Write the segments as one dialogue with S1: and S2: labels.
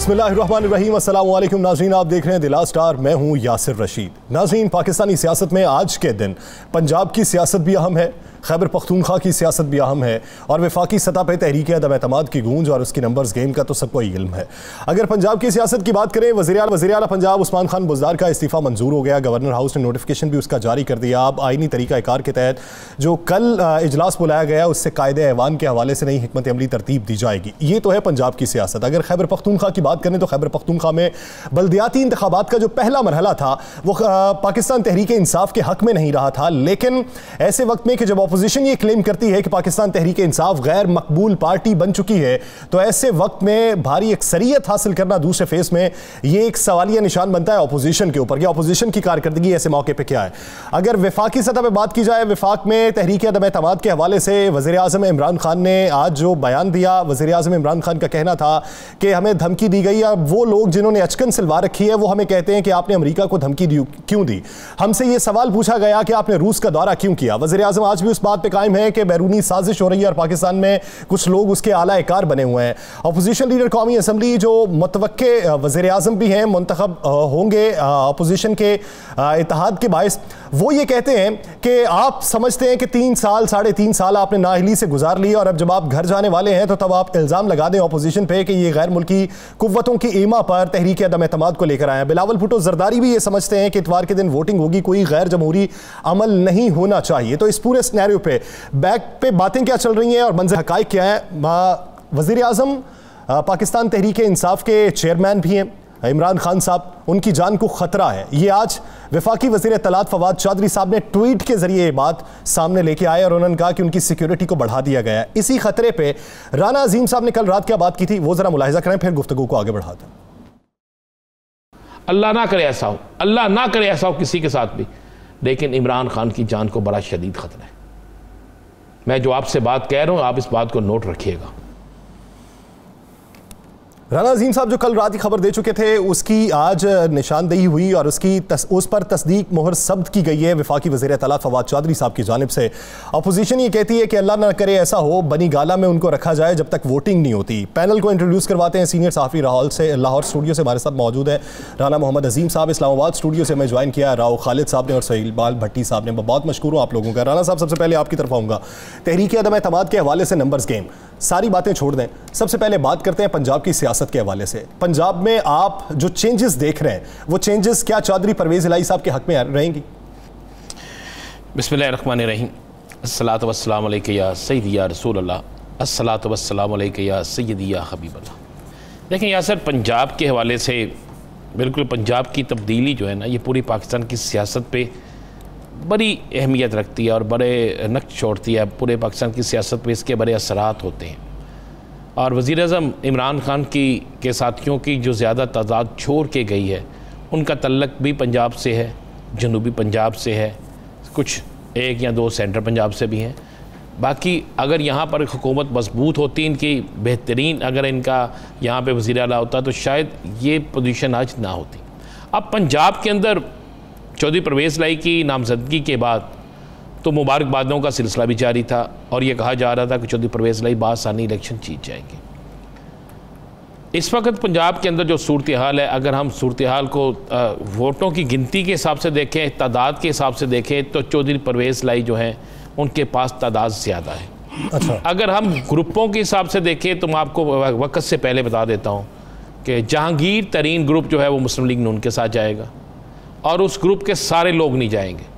S1: बिस्मिल्लाहिर्रहमानिर्रहीम। अस्सलाम वालेकुम नाज़रीन, आप देख रहे हैं दिला स्टार। मैं हूं यासिर रशीद। नाज़रीन, पाकिस्तानी सियासत में आज के दिन पंजाब की सियासत भी अहम है, खैबर पख्तूनख्वा की सियासत भी अहम है और वफाकी सतह पर तहरीक अदम एतमाद की गूंज और उसकी नंबर्स गेम का तो सबको ही इल्म है। अगर पंजाब की सियासत की बात करें, वज़ीर आला पंजाब उस्मान खान बुज़दार का इस्तीफ़ा मंजूर हो गया। गवर्नर हाउस ने नोटिफिकेशन भी उसका जारी कर दिया। अब आइनी तरीक़ाकार के तहत जो कल इजलास बुलाया गया उससे कायदे ऐवान के हवाले से नई हिकमत अमली तरतीब दी जाएगी। ये तो है पंजाब की सियासत। अगर खैबर पख्तूनख्वा की बात करें तो खैबर पख्तूनख्वा में बल्दियाती इंतखाबात का जो पहला मरहला था वो पाकिस्तान तहरीक इंसाफ के हक में नहीं रहा था, लेकिन ऐसे वक्त में कि जब अपोजिशन ये क्लेम करती है कि पाकिस्तान तहरीक इंसाफ गैर मकबूल पार्टी बन चुकी है, तो ऐसे वक्त में भारी अक्सरियत हासिल करना दूसरे फेस में ये एक सवालिया निशान बनता है अपोजिशन के ऊपर कि अपोजिशन की कारकर्दगी ऐसे मौके पर क्या है। अगर वफाकी सतह पर बात की जाए, वफाक में तहरीक अदम एतमाद के हवाले से वज़ीर आज़म इमरान खान ने आज जो बयान दिया, वज़ीर आज़म इमरान खान का कहना था कि हमें धमकी दी गई। अब वो लोग जिन्होंने अचकन सिलवा रखी है वो हमें कहते हैं कि आपने अमेरिका को धमकी क्यों दी। हमसे ये सवाल पूछा गया कि आपने रूस का दौरा क्यों किया। वज़ीर आज़म आज भी उस बात पर कायम है कि बैरूनी साजिश हो रही है और पाकिस्तान में कुछ लोग उसके आला कार बने हुए हैं। अपोजिशन लीडर कौमी असम्बली जो मुतवक्के वज़ीर आज़म भी हैं, मुंतखब होंगे अपोजिशन के इत्तेहाद के बायस, वो ये कहते हैं कि आप समझते हैं कि 3 साल 3.5 साल आपने नाअहली से गुजार ली और अब जब आप घर जाने वाले हैं तो तब आप इल्ज़ाम लगा दें अपोजिशन पे कि ये गैर मुल्की कुव्वतों की ईमा पर तहरीक अदम एतमाद को लेकर आए हैं। बिलावल भुट्टो जरदारी भी ये समझते हैं कि इतवार के दिन वोटिंग होगी, कोई गैर जमहूरी अमल नहीं होना चाहिए। तो इस पूरे सिनेरियो पे बैक पे बातें क्या चल रही हैं और मंज़र हक़ाइक़ क्या है। वज़ीर आज़म पाकिस्तान तहरीक इंसाफ के चेयरमैन भी हैं इमरान खान साहब, उनकी जान को खतरा है। ये आज वफाकी वज़ीर इत्तलात फवाद चौधरी साहब ने ट्वीट के जरिए ये बात सामने लेके आए और उन्होंने कहा कि उनकी सिक्योरिटी को बढ़ा दिया गया है। इसी खतरे पे राना अजीम साहब ने कल रात क्या बात की थी वो जरा मुलाहिजा करें, फिर गुफ्तगू को आगे बढ़ाते हैं।
S2: अल्लाह ना करे ऐसा हो, अल्लाह ना करे ऐसा हो किसी के साथ भी, लेकिन इमरान खान की जान को बड़ा शदीद खतरा है। मैं जो आपसे बात कह रहा हूं, आप इस बात को नोट रखिएगा।
S1: राना अजीम साहब जो कल रात की खबर दे चुके थे उसकी आज निशानदेही हुई और उस पर तस्दीक मोहर सब्त की गई है वफाकी वज़ीर इत्तलात फवाद चौधरी साहब की जानिब से। अपोजिशन ये कहती है कि अल्लाह ना करे ऐसा हो, बनी गाला में उनको रखा जाए जब तक वोटिंग नहीं होती। पैनल को इंट्रोड्यूस करवाते हैं। सीनियर सहाफ़ी लाहौर स्टूडियो से हमारे साथ मौजूद है राना मोहम्मद अजीम साहब। इस्लामाबाद स्टूडियो से मैं ज्वाइन किया राव खालिद साहब ने और सहीलबाल भट्टी साहब ने। बहुत मशकूर हूँ आप लोगों का। राना साहब, सबसे पहले आपकी तरफ आऊँगा। तहरीक अदम एतमाद के हवाले से नंबर्स गेम, सारी बातें छोड़ दें, सबसे पहले बात करते हैं पंजाब की सियासत के हवाले से। पंजाब में आप जो चेंजेस देख रहे हैं वो चेंजेस क्या चौधरी परवेज़ इलाही साहब के हक में रहेंगी?
S2: बिस्मिल्लाहिर्रहमानिर्रहीम। अस्सलातु वस्सलामु अलैका या सय्यदी या रसूल अल्लाह, अस्सलातु वस्सलामु अलैका या सय्यदी या हबीब अल्लाह। देखें यासर, पंजाब के हवाले से बिल्कुल पंजाब की तब्दीली जो है ना, ये पूरी पाकिस्तान की सियासत पे बड़ी अहमियत रखती है और बड़े नक्श छोड़ती है। पूरे पाकिस्तान की सियासत पे इसके बड़े असरात होते हैं। और वज़ीर आज़म इमरान खान के साथियों की जो ज़्यादा तादाद छोड़ के गई है, उनका तल्लक भी पंजाब से है, जनूबी पंजाब से है, कुछ 1 या 2 सेंट्रल पंजाब से भी हैं। बाकी अगर यहाँ पर हुकूमत मजबूत होती, इनकी बेहतरीन, अगर इनका यहाँ पे वज़ीर आला होता तो शायद ये पोजीशन आज ना होती। अब पंजाब के अंदर चौधरी परवेज़ इलाही की नामजदगी के बाद तो मुबारकबादों का सिलसिला भी जारी था और ये कहा जा रहा था कि चौधरी परवेज़ इलाही बासानी इलेक्शन जीत जाएंगे। इस वक्त पंजाब के अंदर जो सूरत हाल है, अगर हम सूरत हाल को वोटों की गिनती के हिसाब से देखें, तादाद के हिसाब से देखें, तो चौधरी परवेज़ इलाही जो हैं उनके पास तादाद ज़्यादा है।
S1: अच्छा।
S2: अगर हम ग्रुपों के हिसाब से देखें तो मैं आपको वक्त से पहले बता देता हूँ कि जहांगीर तरीन ग्रुप जो है वो मुस्लिम लीग नून के साथ जाएगा और उस ग्रुप के सारे लोग नहीं जाएंगे।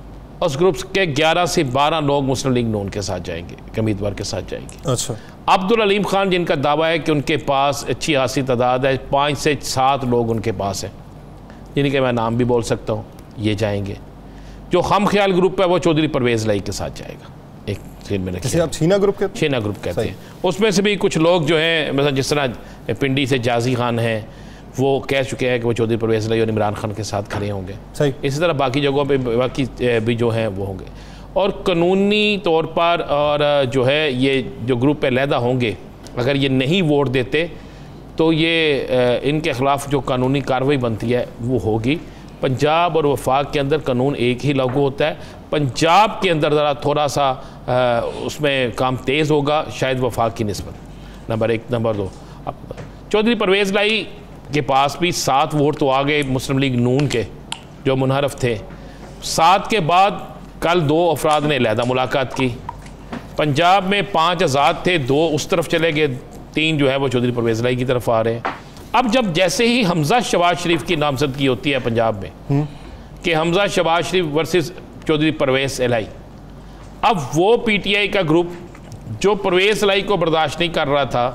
S2: उस ग्रुप के 11 से 12 लोग मुस्लिम लीग नून के साथ जाएंगे, उम्मीदवार के साथ जाएंगे।
S1: अच्छा।
S2: अब्दुल अलीम खान जिनका दावा है कि उनके पास अच्छी खासी तादाद है, 5 से 7 लोग उनके पास हैं, जिनके मैं नाम भी बोल सकता हूँ, ये जाएंगे। जो हम ख्याल ग्रुप है वो चौधरी परवेज़ इलाही के साथ जाएगा। एक जेल में रखिए,
S1: आप छीना ग्रुप
S2: कहते हैं। उसमें से भी कुछ लोग जो हैं, मतलब जिस तरह पिंडी से जाजी खान हैं, वो कह चुके हैं कि वो चौधरी परवेज़ इलाही और इमरान खान के साथ खड़े होंगे। इसी तरह बाकी जगहों पे बाकी भी जो हैं वो होंगे। और कानूनी तौर पर और जो है ये जो ग्रुप पे अलहदा होंगे, अगर ये नहीं वोट देते तो ये इनके ख़िलाफ़ जो कानूनी कार्रवाई बनती है वो होगी। पंजाब और वफाक के अंदर कानून एक ही लागू होता है। पंजाब के अंदर ज़रा थोड़ा सा उसमें काम तेज़ होगा शायद वफाक की निस्बत, नंबर 1। नंबर 2, चौधरी परवेज़ इलाही के पास भी 7 वोट तो आ गए मुस्लिम लीग नून के जो मुनहरफ थे। 7 के बाद कल 2 अफराद ने अलहदा मुलाकात की। पंजाब में 5 आज़ाद थे, 2 उस तरफ चले गए, 3 जो है वो चौधरी परवेज़ इलाही की तरफ आ रहे हैं। अब जब जैसे ही हमजा शहबाज शरीफ की नामजदगी होती है पंजाब में कि हमजा शहबाज शरीफ वर्सेस चौधरी परवेज़ इलाही, अब वो पीटीआई का ग्रुप जो परवेज़ इलाही को बर्दाश्त नहीं कर रहा था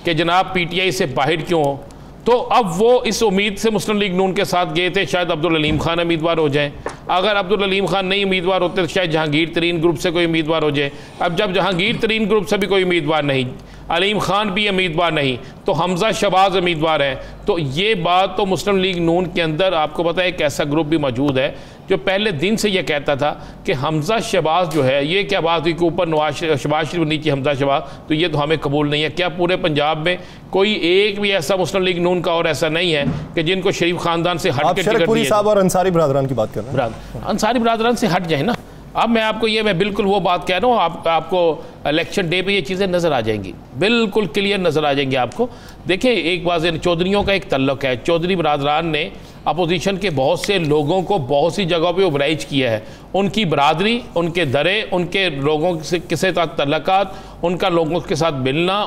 S2: कि जनाब पीटीआई से बाहर क्यों हो, तो अब वो इस उम्मीद से मुस्लिम लीग नून के साथ गए थे शायद अब्दुल अलीम खान उम्मीदवार हो जाएं। अगर अब्दुल अलीम खान नहीं उम्मीदवार होते तो शायद जहांगीर तरीन ग्रुप से कोई उम्मीदवार हो जाए। अब जब जहांगीर तरीन ग्रुप से भी कोई उम्मीदवार नहीं, अलीम खान भी उम्मीदवार नहीं, तो हमजा शहबाज उम्मीदवार है। तो ये बात तो मुस्लिम लीग नून के अंदर आपको पता है एक ऐसा ग्रुप भी मौजूद है जो पहले दिन से ये कहता था कि हमजा शहबाज जो है, ये क्या बात हुई कि ऊपर नवाज शहबाज शरीफ नीचे हमजा शहबाज, तो ये तो हमें कबूल नहीं है। क्या पूरे पंजाब में कोई एक भी ऐसा मुस्लिम लीग नून का और ऐसा नहीं है कि जिनको शरीफ खानदान से हट के टिकट दिए?
S1: साहब और अंसारी बरादरान की बात कर रहे हैं,
S2: अंसारी बरादरान से हट जाए ना। अब मैं बिल्कुल वो बात कह रहा हूँ, आपको इलेक्शन डे पे ये चीज़ें नज़र आ जाएंगी, बिल्कुल क्लियर नज़र आ जाएंगी आपको। देखिए एक बात, चौधरीयों का एक तल्लुक है, चौधरी बरादरान ने अपोजिशन के बहुत से लोगों को बहुत सी जगहों पे ओवराइज किया है। उनकी बरादरी, उनके दरे, उनके लोगों से किसी साथ तल्लुकात, उनका लोगों के साथ मिलना,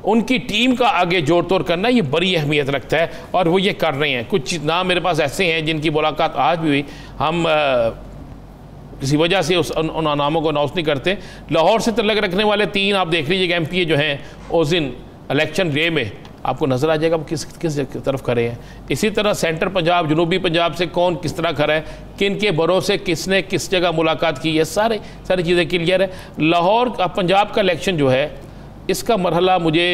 S2: उनकी टीम का आगे जोड़ तोड़ करना, ये बड़ी अहमियत रखता है और वो ये कर रहे हैं। कुछ नाम मेरे पास ऐसे हैं जिनकी मुलाकात आज भी हुई, हम किसी वजह से उन नामों को अनाउंस नहीं करते। लाहौर से तल्लुक रखने वाले 3 आप देख लीजिएगा एमपीए जो हैं उस दिन इलेक्शन डे में आपको नज़र आ जाएगा वो किस तरफ खड़े हैं। इसी तरह सेंटर पंजाब, जनूबी पंजाब से कौन किस तरह खड़ा है, किन के भरोसे किसने किस जगह मुलाकात की है, सारी चीज़ें क्लियर है। लाहौर पंजाब का इलेक्शन जो है इसका मरहला मुझे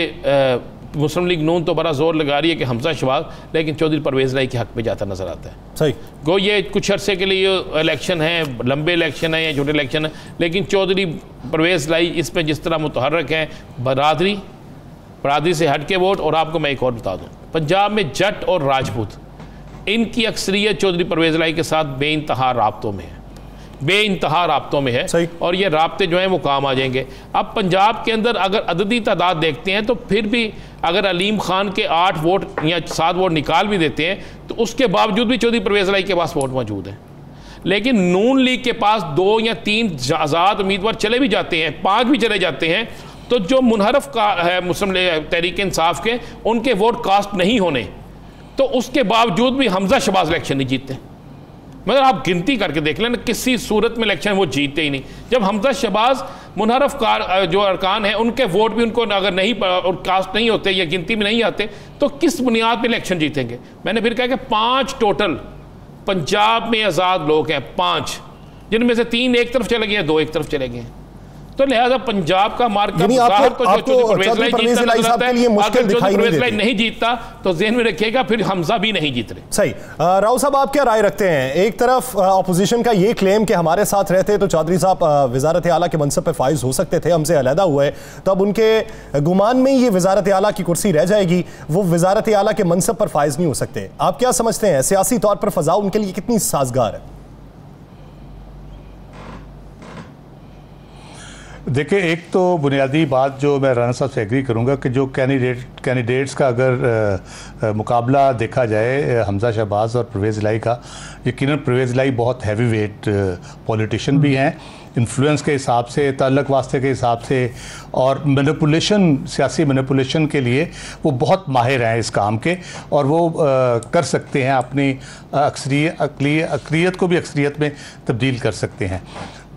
S2: मुस्लिम लीग नून तो बड़ा जोर लगा रही है कि हमजा शहबाज, लेकिन चौधरी परवेज़ इलाही के हक़ में जाता नज़र आता है।
S1: सही
S2: गो ये कुछ अरसे के लिए इलेक्शन है, लंबे इलेक्शन है या छोटे इलेक्शन है, लेकिन चौधरी परवेज़ इलाही इस पर जिस तरह मुतहर्रिक है, बरादरी से हट के वोट। और आपको मैं एक और बता दूँ, पंजाब में जट और राजपूत इनकी अक्सरियत चौधरी परवेज़ इलाही के साथ बेइंतहा राब्तों में है, बेइंतहा राब्तों में है, और ये राब्ते जो हैं वो काम आ जाएंगे। अब पंजाब के अंदर अगर अददी तादाद देखते हैं तो फिर भी अगर अलीम खान के 8 वोट या 7 वोट निकाल भी देते हैं तो उसके बावजूद भी चौधरी परवेज़ इलाही के पास वोट मौजूद है। लेकिन नून लीग के पास 2 या 3 आज़ाद उम्मीदवार चले भी जाते हैं, 5 भी चले जाते हैं, तो जो मुनहरफ का है मुस्लिम तहरीक इंसाफ के, उनके वोट कास्ट नहीं होने, तो उसके बावजूद भी हमजा शहबाज इलेक्शन नहीं जीतते। मगर आप गिनती करके देख लें, किसी सूरत में इलेक्शन वो जीतते ही नहीं। जब हमजा शहबाज मुनहरफ का जो अरकान है उनके वोट भी उनको अगर नहीं और कास्ट नहीं होते या गिनती में नहीं आते तो किस बुनियाद पर इलेक्शन जीतेंगे? मैंने फिर कहा कि 5 टोटल पंजाब में आज़ाद लोग हैं, 5, जिनमें से 3 एक तरफ चले गए, 2 एक तरफ चले गए। तो लिहाजा पंजाब का मार्क नहीं जीतता तो ज़हन में रखिएगा फिर हमजा भी नहीं जीत रहे।
S1: सही। राव साहब आप क्या राय रखते हैं? एक तरफ अपोजिशन का ये क्लेम कि हमारे साथ रहते तो चौधरी साहब वजारत आला के मनसब पे फाइज हो सकते थे, हमसे अलहदा हुए तो अब उनके गुमान में ये वजारत आला की कुर्सी रह जाएगी, वो वजारत आला के मनसब पर फाइज नहीं हो सकते। आप क्या समझते हैं सियासी तौर पर फ़ज़ा उनके लिए कितनी साजगार है?
S3: देखिए, एक तो बुनियादी बात जो मैं राना साहब से एग्री करूंगा कि जो कैंडिडेट्स का अगर मुकाबला देखा जाए हमजा शहबाज और परवेज़ इलाही का, यकीनन परवेज़ इलाही बहुत हैवी वेट पॉलिटिशियन भी हैं, इन्फ्लुएंस के हिसाब से, ताल्लुक वास्ते के हिसाब से और मैनिपुलेशन, सियासी मैनिपुलेशन के लिए वो बहुत माहिर हैं इस काम के, और वो कर सकते हैं अपनी अक़लियत को भी अक्सरियत में तब्दील कर सकते हैं।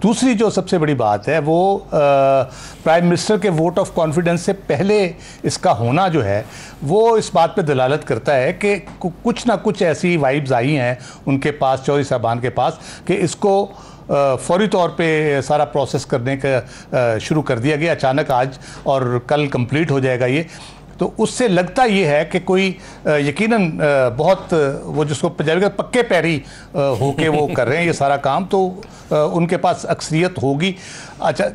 S3: दूसरी जो सबसे बड़ी बात है वो प्राइम मिनिस्टर के वोट ऑफ कॉन्फिडेंस से पहले इसका होना जो है वो इस बात पे दलालत करता है कि कुछ ना कुछ ऐसी वाइब्स आई हैं उनके पास, चौधरी साहबान के पास, कि इसको फौरी तौर पे सारा प्रोसेस करने का शुरू कर दिया गया अचानक आज, और कल कंप्लीट हो जाएगा ये। तो उससे लगता ये है कि कोई यकीनन बहुत वो जिसको पंजाबी का पक्के पैरी होके वो कर रहे हैं ये सारा काम, तो उनके पास अक्सरियत होगी। अच्छा,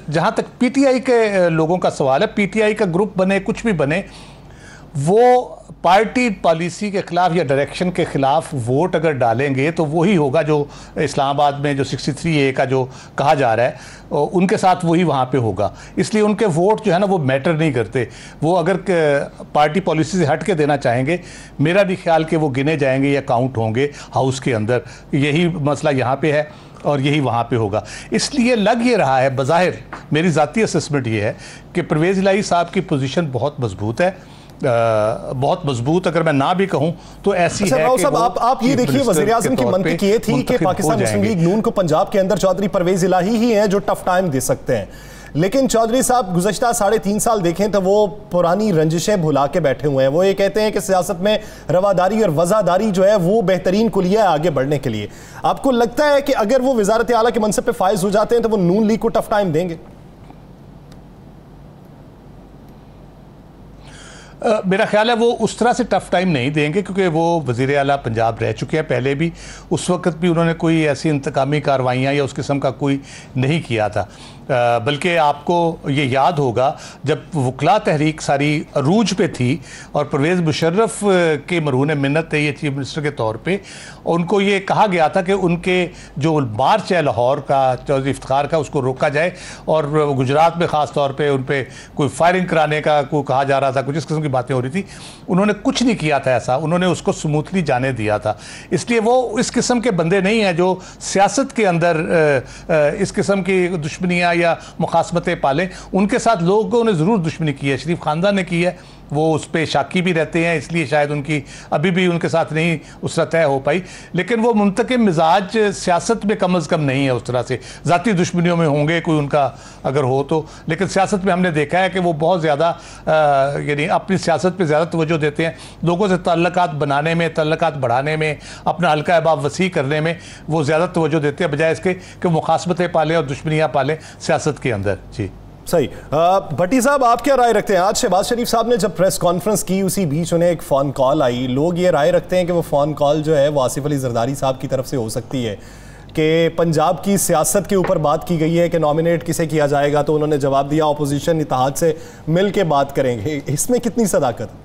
S3: जहाँ तक पीटीआई के लोगों का सवाल है, पीटीआई का ग्रुप बने, कुछ भी बने, वो पार्टी पॉलिसी के ख़िलाफ़ या डायरेक्शन के ख़िलाफ़ वोट अगर डालेंगे तो वही होगा जो इस्लामाबाद में जो 63A का जो कहा जा रहा है उनके साथ वही वहाँ पे होगा। इसलिए उनके वोट जो है ना वो मैटर नहीं करते। वो अगर पार्टी पॉलिसी से हट के देना चाहेंगे, मेरा नहीं ख्याल कि वो गिने जाएंगे या काउंट होंगे हाउस के अंदर। यही मसला यहाँ पे है और यही वहाँ पे होगा। इसलिए लग ये रहा है, बज़ाहिर मेरी ज़ाती असेसमेंट ये है कि परवेज़ इलाही साहब की पोजीशन बहुत मजबूत है, बहुत मजबूत अगर मैं ना भी कहूं तो ऐसी है कि
S1: आप ये देखिए, वज़ीर आज़म की मंतक ये थी कि पाकिस्तान मुस्लिम लीग नून को पंजाब के अंदर चौधरी परवेज़ इलाही ही हैं जो टफ टाइम दे सकते हैं, लेकिन चौधरी साहब गुज़श्ता 3.5 साल देखें तो वो पुरानी रंजिशें भुला के बैठे हुए हैं। वो ये कहते हैं कि सियासत में रवादारी और वज़ादारी जो है वो बेहतरीन कुलिया है आगे बढ़ने के लिए। आपको लगता है कि अगर वो वज़ारत आला के मनसब पे फाइज हो जाते हैं तो वो नून लीग को टफ टाइम देंगे?
S3: मेरा ख्याल है वो उस तरह से टफ टाइम नहीं देंगे, क्योंकि वो वज़ीर आला पंजाब रह चुके हैं पहले भी। उस वक्त भी उन्होंने कोई ऐसी इंतकामी कार्रवाइयाँ या उस किस्म का कोई नहीं किया था। बल्कि आपको ये याद होगा जब वकला तहरीक सारी अरूज पे थी और परवेज़ मुशर्रफ के मरहून मिन्नत थे ये चीफ मिनिस्टर के तौर पे, उनको ये कहा गया था कि उनके जो मार्च है लाहौर का, चौधरी इफ्तिखार का, उसको रोका जाए। और गुजरात में ख़ास तौर पे उन पर कोई फायरिंग कराने का कोई कहा जा रहा था, कुछ इस किस्म की बातें हो रही थी। उन्होंने कुछ नहीं किया था ऐसा, उन्होंने उसको स्मूथली जाने दिया था। इसलिए वो इस किस्म के बंदे नहीं हैं जो सियासत के अंदर इस किस्म की दुश्मनियाँ या मुखासमतें पालें। उनके साथ लोगों ने ज़रूर दुश्मनी की है, शरीफ ख़ानदान ने की है, वो उस पर शाकी भी रहते हैं, इसलिए शायद उनकी अभी भी उनके साथ नहीं उस तरह तय हो पाई। लेकिन वो मुंतकिम मिजाज सियासत में कम अज़ कम नहीं है उस तरह से। ज़ाती दुश्मनियों में होंगे कोई उनका अगर हो तो, लेकिन सियासत में हमने देखा है कि वो बहुत ज़्यादा यानी अपनी सियासत पर ज़्यादा तवज्जो देते हैं। लोगों से ताल्लुकात बनाने में, ताल्लुकात बढ़ाने में, अपना हल्का अहबाब वसी करने में वो ज़्यादा तवज्जो देते हैं, बजाय इसके कि मुखासमतें पालें और दुश्मनियाँ पालें सियासत के अंदर। जी
S1: सही। भट्टी साहब, आप क्या राय रखते हैं? आज शहबाज शरीफ साहब ने जब प्रेस कॉन्फ्रेंस की उसी बीच उन्हें एक फ़ोन कॉल आई। लोग ये राय रखते हैं कि वो फ़ोन कॉल जो है वो आसिफ अली जरदारी साहब की तरफ से हो सकती है, कि पंजाब की सियासत के ऊपर बात की गई है कि नॉमिनेट किसे किया जाएगा, तो उन्होंने जवाब दिया अपोजिशन इत्तेहाद से मिल के बात करेंगे। इसमें कितनी सदाकत है?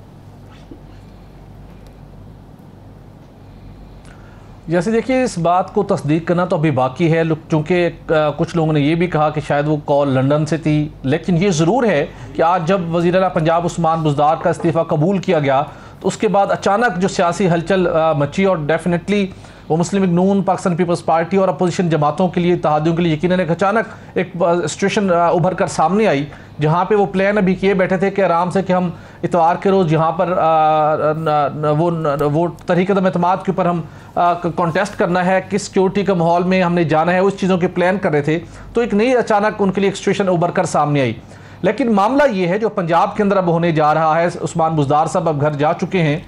S4: जैसे देखिए, इस बात को तस्दीक करना तो अभी बाकी है, चूँकि कुछ लोगों ने ये भी कहा कि शायद वो कॉल लंदन से थी। लेकिन ये ज़रूर है कि आज जब वज़ीर आला पंजाब उस्मान बुज़दार का इस्तीफ़ा कबूल किया गया तो उसके बाद अचानक जो सियासी हलचल मची, और डेफिनेटली वो मुस्लिम लीग नून, पाकिस्तान पीपल्स पार्टी और अपोजिशन जमातों के लिए, इत्तेहादियों के लिए यकीनन एक अचानक एक सिचुएशन उभर कर सामने आई, जहाँ पे वो प्लान अभी किए बैठे थे कि आराम से कि हम इतवार के रोज़ यहाँ पर वो तहरीक-ए-अदम एतमाद के ऊपर हम कॉन्टेस्ट करना है, किस सिक्योरिटी के माहौल में हमने जाना है, उस चीज़ों के प्लान कर रहे थे। तो एक नई अचानक उनके लिए एक सिचुएशन उभर कर सामने आई। लेकिन मामला ये है जो पंजाब के अंदर अब होने जा रहा है, उस्मान बुज़दार साहब अब घर जा चुके हैं।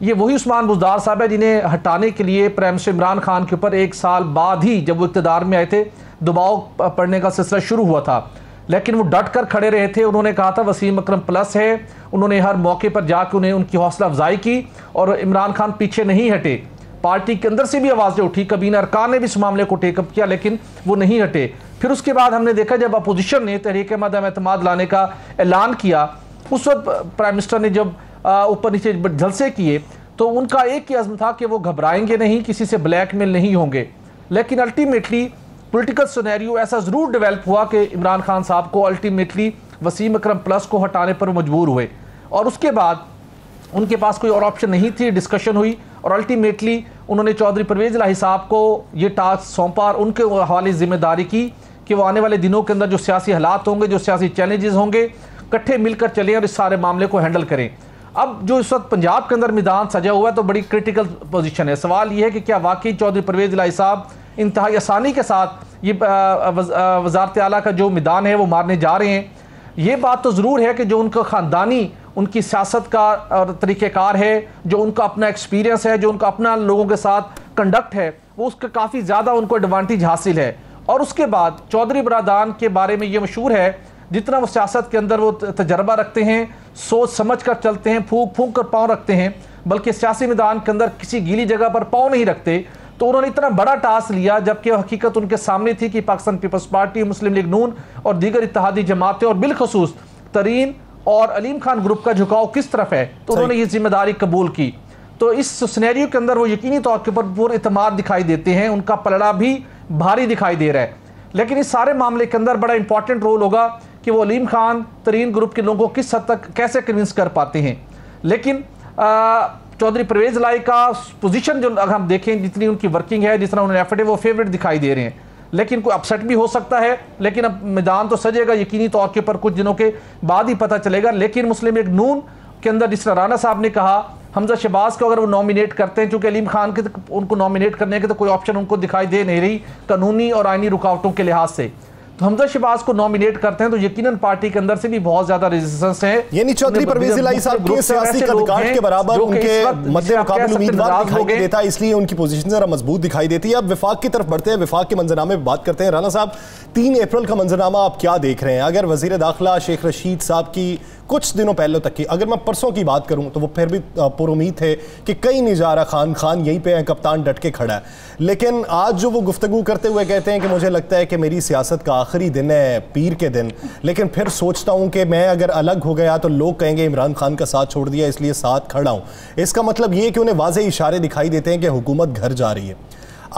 S4: ये वही उस्मान बुज़दार साहब है जिन्हें हटाने के लिए प्राइम मिनिस्टर इमरान खान के ऊपर 1 साल बाद ही, जब वो इक़्तिदार में आए थे, दबाव पड़ने का सिलसिला शुरू हुआ था। लेकिन वो डट कर खड़े रहे थे। उन्होंने कहा था वसीम अकरम प्लस है, उन्होंने हर मौके पर जाकर उन्हें उनकी हौसला अफजाई की और इमरान खान पीछे नहीं हटे। पार्टी के अंदर से भी आवाज़ें उठी, कबीना अरकान ने भी इस मामले को टेकअप किया, लेकिन वो नहीं हटे। फिर उसके बाद हमने देखा जब अपोजिशन ने तहरीक-ए-अदम एतमाद लाने का ऐलान किया, उस वक्त प्राइम मिनिस्टर ने जब ऊपर नीचे जलसे किए तो उनका एक ही अज़्म था कि वो घबराएंगे नहीं, किसी से ब्लैकमेल नहीं होंगे। लेकिन अल्टीमेटली पॉलिटिकल सिनेरियो ऐसा ज़रूर डेवलप हुआ कि इमरान खान साहब को अल्टीमेटली वसीम अकरम प्लस को हटाने पर मजबूर हुए, और उसके बाद उनके पास कोई और ऑप्शन नहीं थी। डिस्कशन हुई और अल्टीमेटली उन्होंने चौधरी परवेज़ इलाही साहब को ये टास्क सौंपा और उनके हवाले जिम्मेदारी की कि वो आने वाले दिनों के अंदर जो सियासी हालात होंगे, जो सियासी चैलेंजेस होंगे, इकट्ठे मिलकर चलें और इस सारे मामले को हैंडल करें। अब जो इस वक्त पंजाब के अंदर मैदान सजा हुआ है तो बड़ी क्रिटिकल पोजीशन है। सवाल ये है कि क्या वाकई चौधरी परवेज़ इलाही साहब इंतहाई आसानी के साथ ये वज़ारत आला का जो मैदान है वो मारने जा रहे हैं? ये बात तो ज़रूर है कि जो उनका ख़ानदानी उनकी सियासत का और तरीक़ेकार है, जो उनका अपना एक्सपीरियंस है, जो उनका अपना लोगों के साथ कंडक्ट है, वो उसका काफ़ी ज़्यादा उनको एडवांटेज हासिल है। और उसके बाद चौधरी बरादान के बारे में ये मशहूर है, जितना वो सियासत के अंदर वो तजर्बा रखते हैं, सोच समझ कर चलते हैं, फूंक फूंक कर पाँव रखते हैं, बल्कि सियासी मैदान के अंदर किसी गीली जगह पर पाँव नहीं रखते। तो उन्होंने इतना बड़ा टास्क लिया, जबकि हकीकत उनके सामने थी कि पाकिस्तान पीपल्स पार्टी, मुस्लिम लीग नून और दीगर इत्तेहादी जमातें और बिलखसूस तरीन और अलीम खान ग्रुप का झुकाव किस तरफ है, तो उन्होंने ये जिम्मेदारी कबूल की। तो इस सिनेरियो के अंदर वो यकीनी तौर के ऊपर पूरे इत्मीनान दिखाई देते हैं, उनका पलड़ा भी भारी दिखाई दे रहा है। लेकिन इस सारे मामले के अंदर बड़ा इंपॉर्टेंट रोल होगा कि वो अलीम खान तरीन ग्रुप के लोगों को किस हद तक कैसे कन्विंस कर पाते हैं। लेकिन चौधरी परवेज लाई का पोजीशन जो अगर हम देखें, जितनी उनकी वर्किंग है, जिस तरह उन्होंने एफर्ट है, वो फेवरेट दिखाई दे रहे हैं। लेकिन कोई अपसेट भी हो सकता है, लेकिन अब मैदान तो सजेगा यकीनी तौर के ऊपर कुछ दिनों के बाद ही पता चलेगा। लेकिन मुस्लिम लीग नून के अंदर जिस तरह राना साहब ने कहा, हमजा शहबाज को अगर वो नॉमिनेट करते हैं, चूंकि अलीम खान के उनको नॉमिनेट करने के तो कोई ऑप्शन उनको दिखाई दे नहीं रही कानूनी और आईनी रुकावटों के लिहाज से, तो हमजा शहबाज को नॉमिनेट करते हैं तो यकीनन पार्टी के अंदर से भी बहुत ज्यादा रेजिस्टेंस है।
S1: यानी चौधरी परवेज इलाही साहब के सियासी कदकाठ के बराबर उनके मध्य मुकाबले उम्मीदवार दिखाई नहीं देता, इसलिए उनकी पोजीशन जरा मजबूत दिखाई देती है। अब विफाक की तरफ बढ़ते हैं, विफाक के मंजरनामे में बात करते हैं। राना साहब, 3 अप्रैल का मंजरनामा आप क्या देख रहे हैं? अगर वजीर दाखिला शेख रशीद साहब की कुछ दिनों पहले तक की, अगर मैं परसों की बात करूं तो वो फिर भी पुरुमीद थे कि कहीं नहीं जा रहा, खान यहीं पे है, कप्तान डट के खड़ा है। लेकिन आज जो वो गुफ्तगू करते हुए कहते हैं कि मुझे लगता है कि मेरी सियासत का आखिरी दिन है, पीर के दिन, लेकिन फिर सोचता हूं कि मैं अगर अलग हो गया तो लोग कहेंगे इमरान खान का साथ छोड़ दिया, इसलिए साथ खड़ा हूं। इसका मतलब ये कि उन्हें वाज़ेह इशारे दिखाई देते हैं कि हुकूमत घर जा रही है।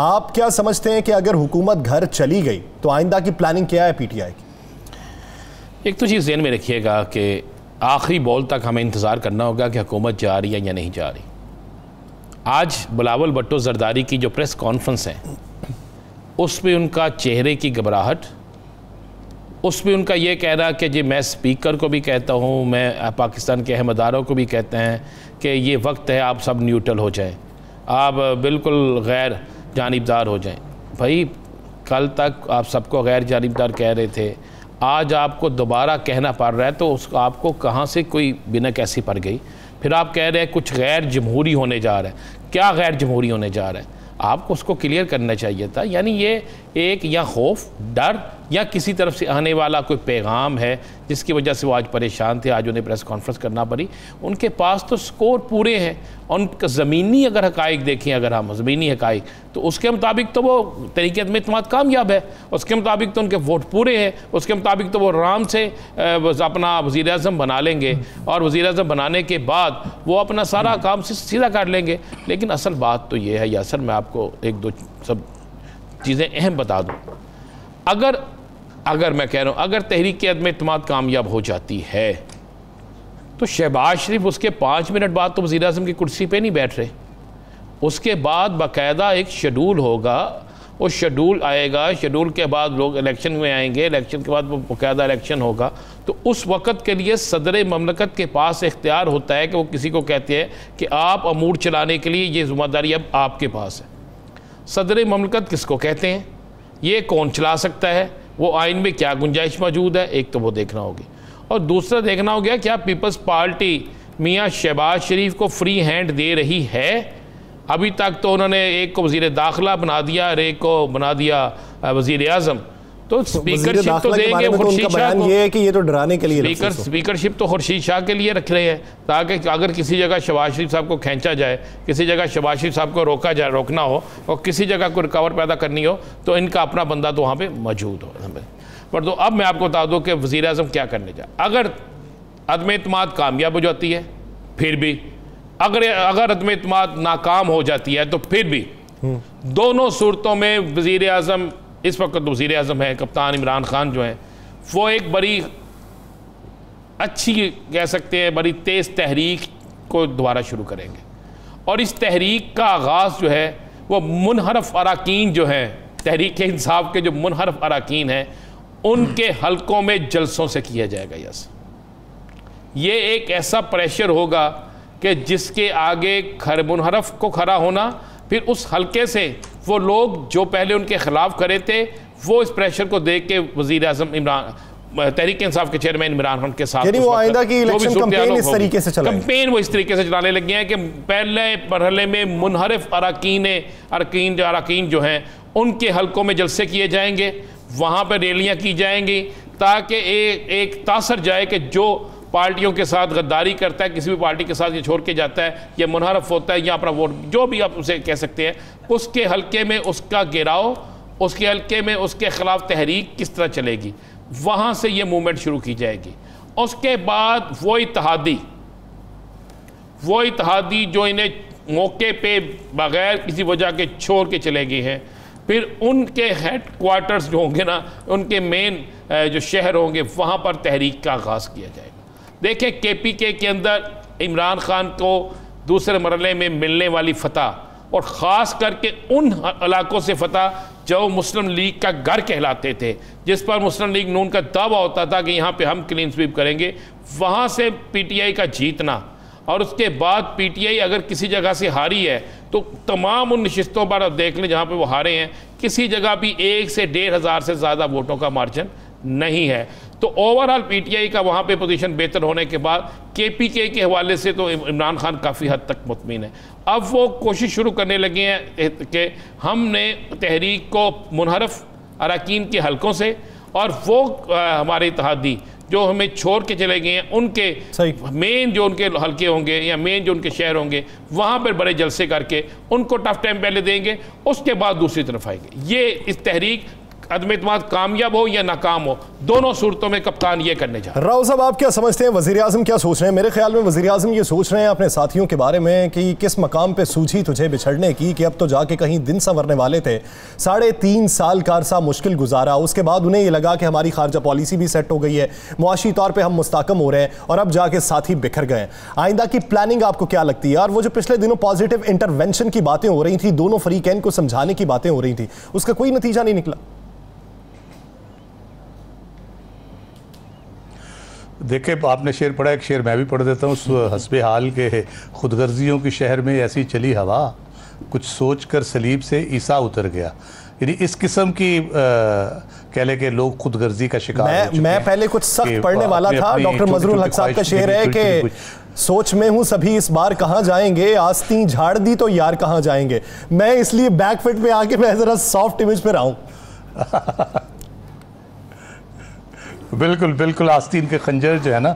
S1: आप क्या समझते हैं कि अगर हुकूमत घर चली गई तो आइंदा की प्लानिंग क्या है पीटीआई की?
S2: एक तो चीज़ ज़हन में रखिएगा कि आखिरी बॉल तक हमें इंतज़ार करना होगा कि हुकूमत जा रही है या नहीं जा रही। आज बिलावल भुट्टो जरदारी की जो प्रेस कॉन्फ्रेंस है, उस पर उनका चेहरे की घबराहट, उस पर उनका ये कह रहा कि जी मैं स्पीकर को भी कहता हूँ, मैं पाकिस्तान के अहमदारों को भी कहते हैं कि ये वक्त है आप सब न्यूट्रल हो जाएं, आप बिल्कुल गैर जानिबदार हो जाएं। भाई कल तक आप सबको गैर जानिबदार कह रहे थे, आज आपको दोबारा कहना पड़ रहा है, तो उसको आपको कहाँ से कोई बिना कैसी पड़ गई? फिर आप कह रहे हैं कुछ गैर जमहूरी होने जा रहा है। क्या गैर जमहूरी होने जा रहा है? आपको उसको क्लियर करना चाहिए था। यानी ये एक या खौफ, डर या किसी तरफ से आने वाला कोई पैगाम है जिसकी वजह से वो आज परेशान थे, आज उन्हें प्रेस कॉन्फ्रेंस करना पड़ी। उनके पास तो स्कोर पूरे हैं, और उनका ज़मीनी अगर हकाइक देखें, अगर हम ज़मीनी हकाइक, तो उसके मुताबिक तो वो तहरीक में इत्मीनान कामयाब है, उसके मुताबिक तो उनके वोट पूरे हैं, उसके मुताबिक तो वो आराम से अपना वज़ीर आज़म बना लेंगे, और वज़ीर आज़म बनाने के बाद वो अपना सारा काम सीधा कर लेंगे। लेकिन असल बात तो ये है यासर, मैं आपको एक दो सब चीज़ें अहम बता दूँ। अगर मैं कह रहा हूँ, अगर तहरीक अदम इत्मीनान कामयाब हो जाती है तो शहबाज शरीफ उसके 5 मिनट बाद तो वज़ीर आज़म की कुर्सी पे नहीं बैठ रहे, उसके बाद बाकायदा एक शेड्यूल होगा, वो शेड्यूल आएगा, शेड्यूल के बाद लोग इलेक्शन में आएंगे, इलेक्शन के बाद वो बाकायदा इलेक्शन होगा। तो उस वक़्त के लिए सदर ममलकत के पास इख्तियार होता है कि वो किसी को कहते हैं कि आप अमूर चलाने के लिए ये ज़िम्मेदारी अब आपके पास है। सदर ममलकत किसको कहते हैं, ये कौन चला सकता है, वो आइन में क्या गुंजाइश मौजूद है, एक तो वो देखना होगी। और दूसरा देखना हो गया क्या पीपल्स पार्टी मियाँ शहबाज शरीफ को फ्री हैंड दे रही है? अभी तक तो उन्होंने एक को वज़ीर दाखिला बना दिया और एक को बना दिया वज़ीर आज़म, तो स्पीकरशिप तो देंगे खुर्शीद शाह को।
S1: ये है कि ये तो डराने के लिए
S2: स्पीकरशिप तो खुर्शीद शाह के लिए रख रहे हैं, ताकि अगर किसी जगह शहबाज शरीफ साहब को खींचा जाए, किसी जगह शहबाज शरीफ साहब को रोकना हो और किसी जगह को रिकवर पैदा करनी हो, तो इनका अपना बंदा तो वहाँ पर मौजूद हो। पर तो अब मैं आपको बता दूँ कि वज़ीर आज़म क्या करने जाए। अगर अदम इत्मीनान कामयाब हो जाती है फिर भी, अगर अदम इत्मीनान नाकाम हो जाती है तो फिर भी, दोनों सूरतों में वज़ीर आज़म, इस वक्त वज़ीर आज़म है कप्तान इमरान खान जो है, वो एक बड़ी अच्छी कह सकते हैं बड़ी तेज़ तहरीक को दोबारा शुरू करेंगे। और इस तहरीक का आगाज़ जो है वो मुनहरफ अराकीन जो हैं, तहरीक इंसाफ के जो मुनहरफ अराकीन हैं, उनके हलकों में जलसों से किया जाएगा। यस, ये एक ऐसा प्रेशर होगा कि जिसके आगे मुनहरफ को खड़ा होना, फिर उस हलके से वो लोग जो पहले उनके खिलाफ करे थे, वो इस प्रेशर को देख के वज़ीर आज़म इमरान, तहरीक इंसाफ के चेयरमैन इमरान खान के साथ
S1: वो आइंदा की इलेक्शन कैंपेन इस तरीके से चलाएंगे।
S2: कैंपेन वो इस तरीके से चलाने लगे हैं कि पहले मरहले में मुनहरफ अरकान जो हैं उनके हलकों में जलसे किए जाएंगे, वहाँ पर रैलियाँ की जाएंगी, ताकि एक तासर जाए कि जो पार्टियों के साथ गद्दारी करता है, किसी भी पार्टी के साथ ये छोड़ के जाता है या मुनहरफ होता है या अपना वोट जो भी आप उसे कह सकते हैं, उसके हलके में उसका गिराव, उसके हलके में उसके ख़िलाफ़ तहरीक किस तरह चलेगी, वहाँ से ये मूवमेंट शुरू की जाएगी। उसके बाद वो इत्तेहादी जो इन्हें मौके पे बगैर किसी वजह के छोड़ के चले गए हैं, फिर उनके हेड क्वार्टर्स जो होंगे ना, उनके मेन जो शहर होंगे, वहाँ पर तहरीक का आगाज़ किया जाएगा। देखें KPK के अंदर इमरान खान को दूसरे मरहले में मिलने वाली फतह, और ख़ास करके उन इलाकों से फतह जो मुस्लिम लीग का घर कहलाते थे, जिस पर मुस्लिम लीग नून का दावा होता था कि यहाँ पे हम क्लीन स्वीप करेंगे, वहाँ से PTI का जीतना, और उसके बाद PTI अगर किसी जगह से हारी है तो तमाम उन नशिस्तों पर आप देख लें जहाँ पे वो हारे हैं, किसी जगह भी 1 से 1,500 से ज़्यादा वोटों का मार्जिन नहीं है। तो ओवरऑल PTI का वहाँ पे पोजीशन बेहतर होने के बाद KPK के हवाले से तो इमरान खान काफ़ी हद तक मुतमिन है। अब वो कोशिश शुरू करने लगे हैं कि हमने तहरीक को मुनहरफ अरकान के हलकों से, और वो हमारे इत्तेहादी जो हमें छोड़ के चले गए हैं, उनके मेन जो उनके हलके होंगे या मेन जो उनके शहर होंगे, वहाँ पर बड़े जलसे करके उनको टफ टाइम पहले देंगे, उसके बाद दूसरी तरफ आएंगे। ये इस तहरीक अदम एतमाद कामयाब हो या नाकाम हो, दोनों सूरतों में कप्तान ये करने जा रहे हैं।
S1: राव साहब, आप क्या समझते हैं, वज़ीर आज़म क्या सोच रहे हैं? मेरे ख्याल में वज़ीर आज़म ये सोच रहे हैं अपने साथियों के बारे में कि किस मकाम पे सूझी तुझे बिछड़ने की, कि अब तो जाके कहीं दिन संवरने वाले थे। 3.5 साल का अरसा मुश्किल गुजारा, उसके बाद उन्हें ये लगा कि हमारी खारजा पॉलिसी भी सेट हो गई है, मुआशी तौर पर हम मुस्तकम हो रहे हैं, और अब जाके साथी बिखर गए। आइंदा की प्लानिंग आपको क्या लगती है? और वो जो पिछले दिनों पॉजिटिव इंटरवेंशन की बातें हो रही थी, दोनों फरीकैन को समझाने की बातें हो रही थी, उसका कोई नतीजा नहीं निकला?
S3: देखिए, आपने शेर पढ़ा, एक शेर मैं भी पढ़ देता हूँ। उस हस्बे हाल के खुदगर्जियों की शहर में ऐसी चली हवा, कुछ सोच कर सलीब से ईसा उतर गया। यानी इस किस्म की कह ले कि लोग खुदगर्जी का शिकार
S1: मैं पहले कुछ सख्त पढ़ने वाला था। डॉक्टर मजरूल हक साहब का शेर है कि सोच में हूँ सभी इस बार कहाँ जाएंगे, आस्तीन झाड़ दी तो यार कहाँ जाएंगे। मैं इसलिए बैकफिट में आके मैं जरा सॉफ्ट इमेज पे रहा हूँ।
S3: बिल्कुल बिल्कुल, आस्तीन के खंजर जो है ना